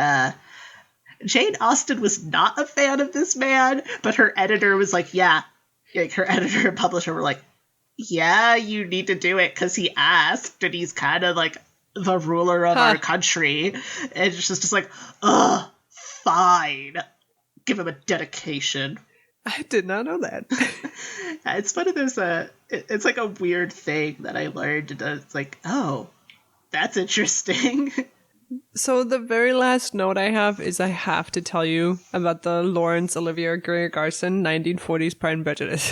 Jane Austen was not a fan of this man, but her editor was like, yeah. Like, her editor and publisher were like, yeah, you need to do it because he asked, and he's kind of like the ruler of our Huh. country. And it's just like, ugh, fine. Give him a dedication. I did not know that. It's one of those, it's like a weird thing that I learned. And it's like, oh, that's interesting. So the very last note I have is I have to tell you about the Laurence Olivier Greer Garson 1940s Pride and Prejudice.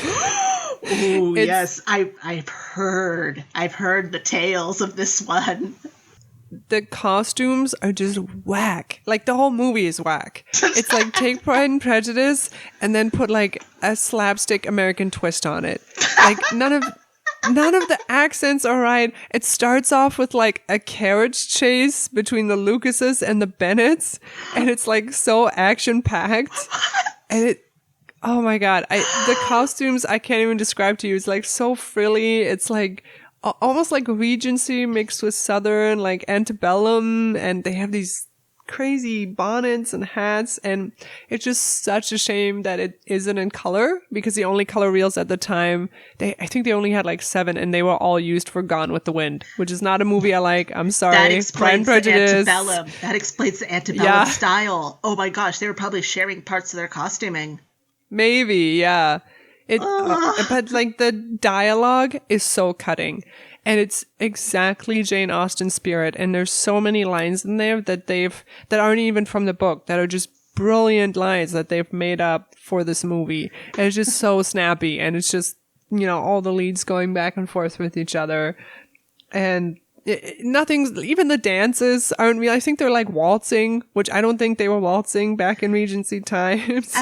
Oh yes, I've heard the tales of this one. The costumes are just whack. Like the whole movie is whack. It's like take Pride and Prejudice and then put like a slapstick American twist on it. Like none of the accents are right. It starts off with like a carriage chase between the Lucases and the Bennets, and it's like so action packed. And it, oh my god, the costumes I can't even describe to you. It's like so frilly. It's like almost like Regency mixed with Southern, like antebellum, and they have these crazy bonnets and hats, and it's just such a shame that it isn't in color, because the only color reels at the time, I think they only had like 7, and they were all used for Gone with the Wind, which is not a movie I like. I'm sorry. That Pride and explains the Prejudice. antebellum. That explains the antebellum style. Oh my gosh, they were probably sharing parts of their costuming. Maybe, yeah. But like the dialogue is so cutting, and it's exactly Jane Austen's spirit. And there's so many lines in there that aren't even from the book, that are just brilliant lines that they've made up for this movie. And it's just so snappy, and it's just, all the leads going back and forth with each other, and nothing's, even the dances aren't real. I think they're like waltzing, which I don't think they were waltzing back in Regency times.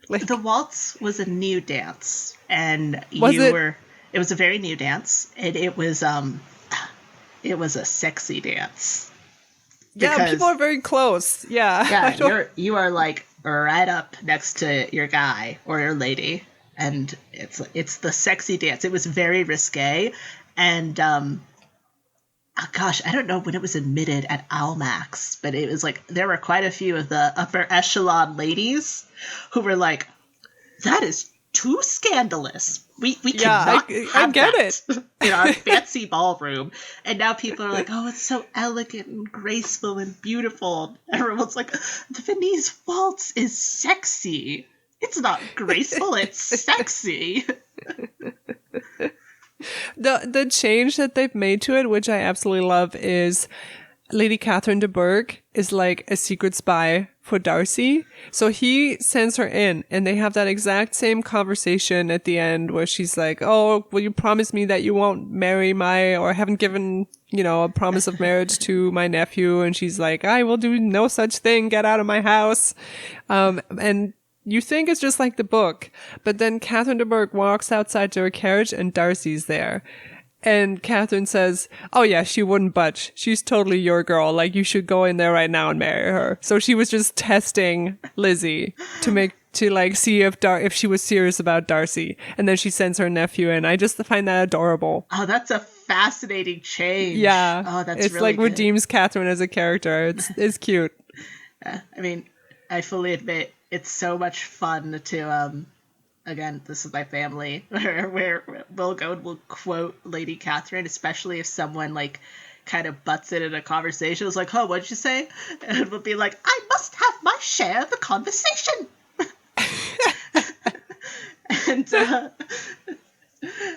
The waltz was a new dance, and it was a very new dance, and it was a sexy dance. Yeah, people are very close. Yeah. Yeah, you are like right up next to your guy or your lady, and it's the sexy dance. It was very risque, and oh gosh, I don't know when it was admitted at Almax, but it was like there were quite a few of the upper echelon ladies who were like, "That is too scandalous. We cannot have get that in our fancy ballroom." And now people are like, "Oh, it's so elegant and graceful and beautiful." Everyone's like, "The Viennese waltz is sexy. It's not graceful. It's sexy." The change that they've made to it, which I absolutely love, is Lady Catherine de Bourgh is like a secret spy for Darcy. So he sends her in, and they have that exact same conversation at the end where she's like, "Oh, will you promise me that you won't marry or haven't given, a promise of marriage to my nephew?" And she's like, "I will do no such thing. Get out of my house." And you think it's just like the book, but then Catherine de Bourgh walks outside to her carriage and Darcy's there. And Catherine says, "Oh yeah, she wouldn't budge. She's totally your girl. Like, you should go in there right now and marry her." So she was just testing Lizzie to see if she was serious about Darcy. And then she sends her nephew in. I just find that adorable. Oh, that's a fascinating change. Yeah. Oh, that's it's really like good. Redeems Catherine as a character. It's cute. I mean, I fully admit it's so much fun to again, this is my family, where we'll go and we'll quote Lady Catherine, especially if someone like kind of butts in a conversation. It's like, "Oh, what'd you say?" And we'll be like, "I must have my share of the conversation." And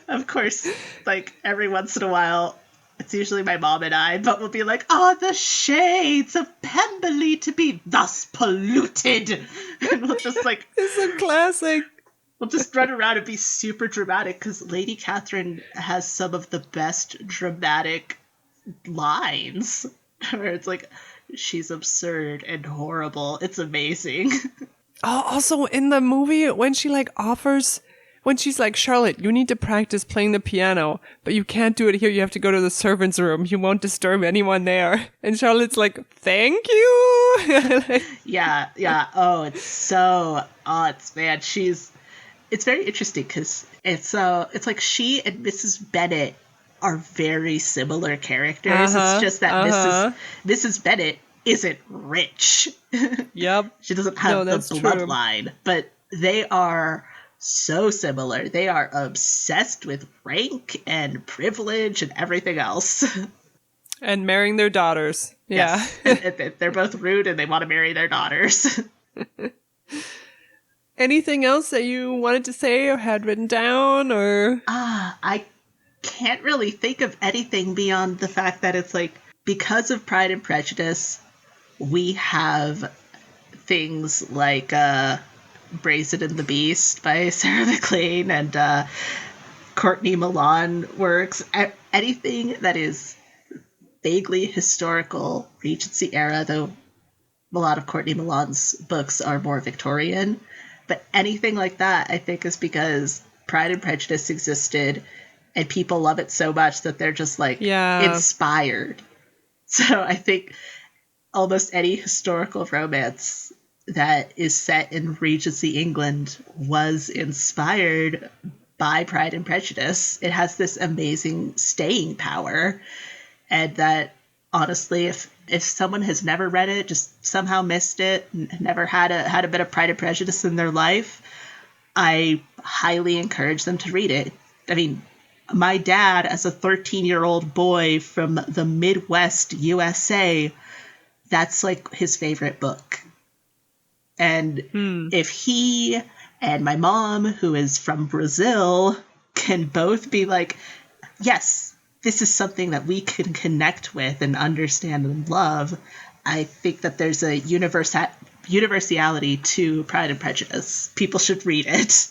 of course, like every once in a while, it's usually my mom and I, but we'll be like, "Oh, the shades of Pemberley to be thus polluted." And we'll just like... It's a classic. We'll just run around and be super dramatic, because Lady Catherine has some of the best dramatic lines where it's like, she's absurd and horrible. It's amazing. Oh, also in the movie, when she's like, "Charlotte, you need to practice playing the piano, but you can't do it here. You have to go to the servants' room. You won't disturb anyone there." And Charlotte's like, "Thank you." Yeah. Oh, it's very interesting, because it's like she and Mrs. Bennet are very similar characters. It's just that Mrs. Bennet isn't rich. Yep. She doesn't have the bloodline, but they are so similar. They are obsessed with rank and privilege and everything else. And marrying their daughters. Yeah. Yes. And they're both rude and they want to marry their daughters. Anything else that you wanted to say or had written down, or? I can't really think of anything beyond the fact that it's like, because of Pride and Prejudice, we have things like Brazen and the Beast by Sarah MacLean and Courtney Milan works. Anything that is vaguely historical, Regency era, though a lot of Courtney Milan's books are more Victorian. But anything like that, I think, is because Pride and Prejudice existed and people love it so much that they're just like inspired. So I think almost any historical romance that is set in Regency England was inspired by Pride and Prejudice. It has this amazing staying power. And that, honestly, if someone has never read it, just somehow missed it, never had a bit of Pride and Prejudice in their life, I highly encourage them to read it. I mean, my dad, as a 13-year-old boy from the Midwest USA, that's like his favorite book. And if he and my mom, who is from Brazil, can both be like, yes, this is something that we can connect with and understand and love, I think that there's a universality to Pride and Prejudice. People should read it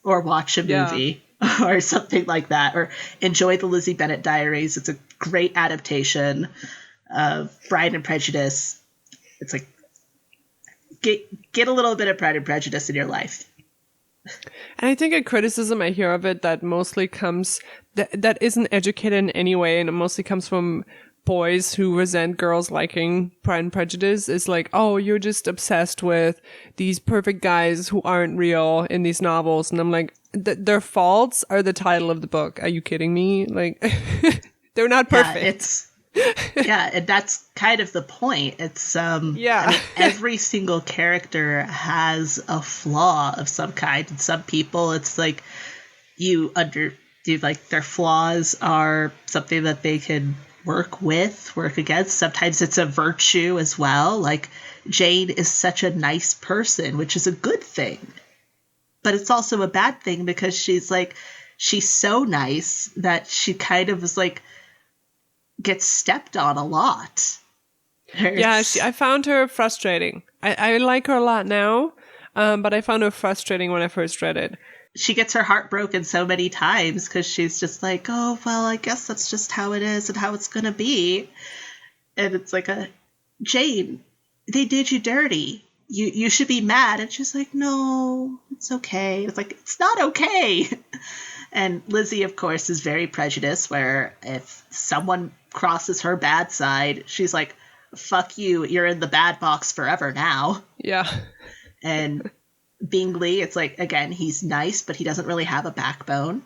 or watch a movie or something like that, or enjoy the Lizzie Bennet Diaries. It's a great adaptation of Pride and Prejudice. It's like, get a little bit of Pride and Prejudice in your life. And I think a criticism I hear of it that mostly comes, that isn't educated in any way, and it mostly comes from boys who resent girls liking Pride and Prejudice, is like, oh, you're just obsessed with these perfect guys who aren't real in these novels. And I'm like, their faults are the title of the book. Are you kidding me? Like, they're not perfect. Yeah, and that's kind of the point. It's I mean, every single character has a flaw of some kind. And some people, it's like like their flaws are something that they can work against. Sometimes it's a virtue as well. Like Jane is such a nice person, which is a good thing. But it's also a bad thing because she's so nice that she kind of is like, gets stepped on a lot. I found her frustrating. I like her a lot now, but I found her frustrating when I first read it. She gets her heart broken so many times because she's just like, oh, well, I guess that's just how it is and how it's going to be. And it's like, Jane, they did you dirty. You should be mad. And she's like, no, it's okay. It's like, it's not okay. And Lizzie, of course, is very prejudiced, where if someone crosses her bad side, she's like, fuck you, you're in the bad box forever now. Yeah. And Bingley, it's like, again, he's nice, but he doesn't really have a backbone.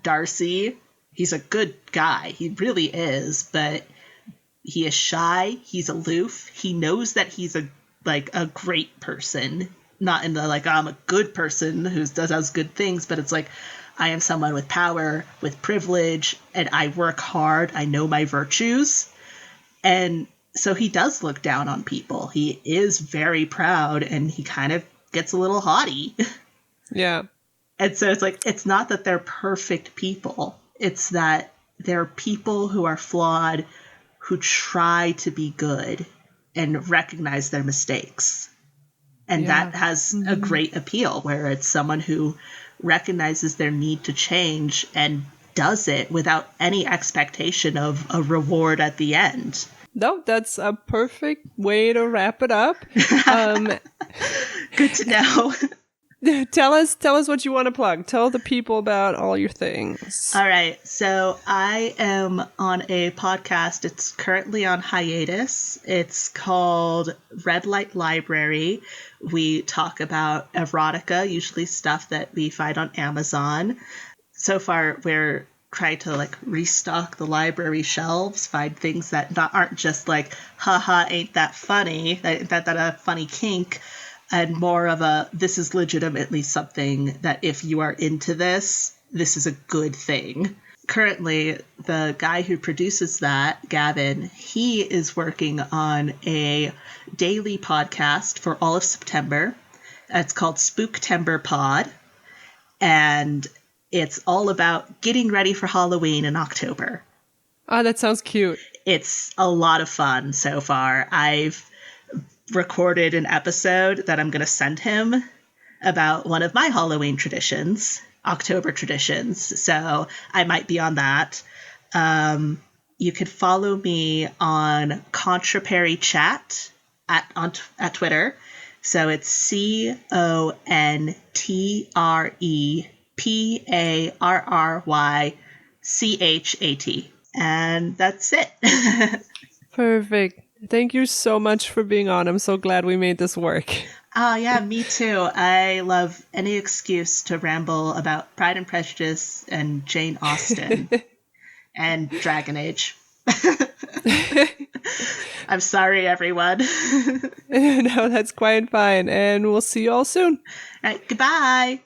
Darcy, he's a good guy. He really is, but he is shy. He's aloof. He knows that he's a great person. Not in the, like, I'm a good person who does good things, but it's like, I am someone with power, with privilege, and I work hard. I know my virtues. And so he does look down on people. He is very proud, and he kind of gets a little haughty. Yeah. And so it's like, it's not that they're perfect people. It's that they're people who are flawed, who try to be good and recognize their mistakes. And that has a great appeal, where it's someone who recognizes their need to change and does it without any expectation of a reward at the end. No, that's a perfect way to wrap it up. Good to know. Tell us what you want to plug. Tell the people about all your things. All right. So I am on a podcast. It's currently on hiatus. It's called Red Light Library. We talk about erotica, usually stuff that we find on Amazon. So far, we're trying to restock the library shelves, find things that aren't just like, haha, ain't that funny, that a funny kink. and more of a, this is legitimately something that if you are into this, this is a good thing. Currently, the guy who produces that, Gavin, he is working on a daily podcast for all of September. It's called Spooktember Pod, and it's all about getting ready for Halloween in October. Oh, that sounds cute. It's a lot of fun so far. I've recorded an episode that I'm going to send him about one of my Halloween traditions, October traditions. So I might be on that. You could follow me on Contrapary Chat at Twitter. So it's CONTREPARRYCHAT. And that's it. Perfect. Thank you so much for being on. I'm so glad we made this work. Oh, yeah, me too. I love any excuse to ramble about Pride and Prejudice and Jane Austen and Dragon Age. I'm sorry, everyone. No, that's quite fine. And we'll see you all soon. All right, goodbye.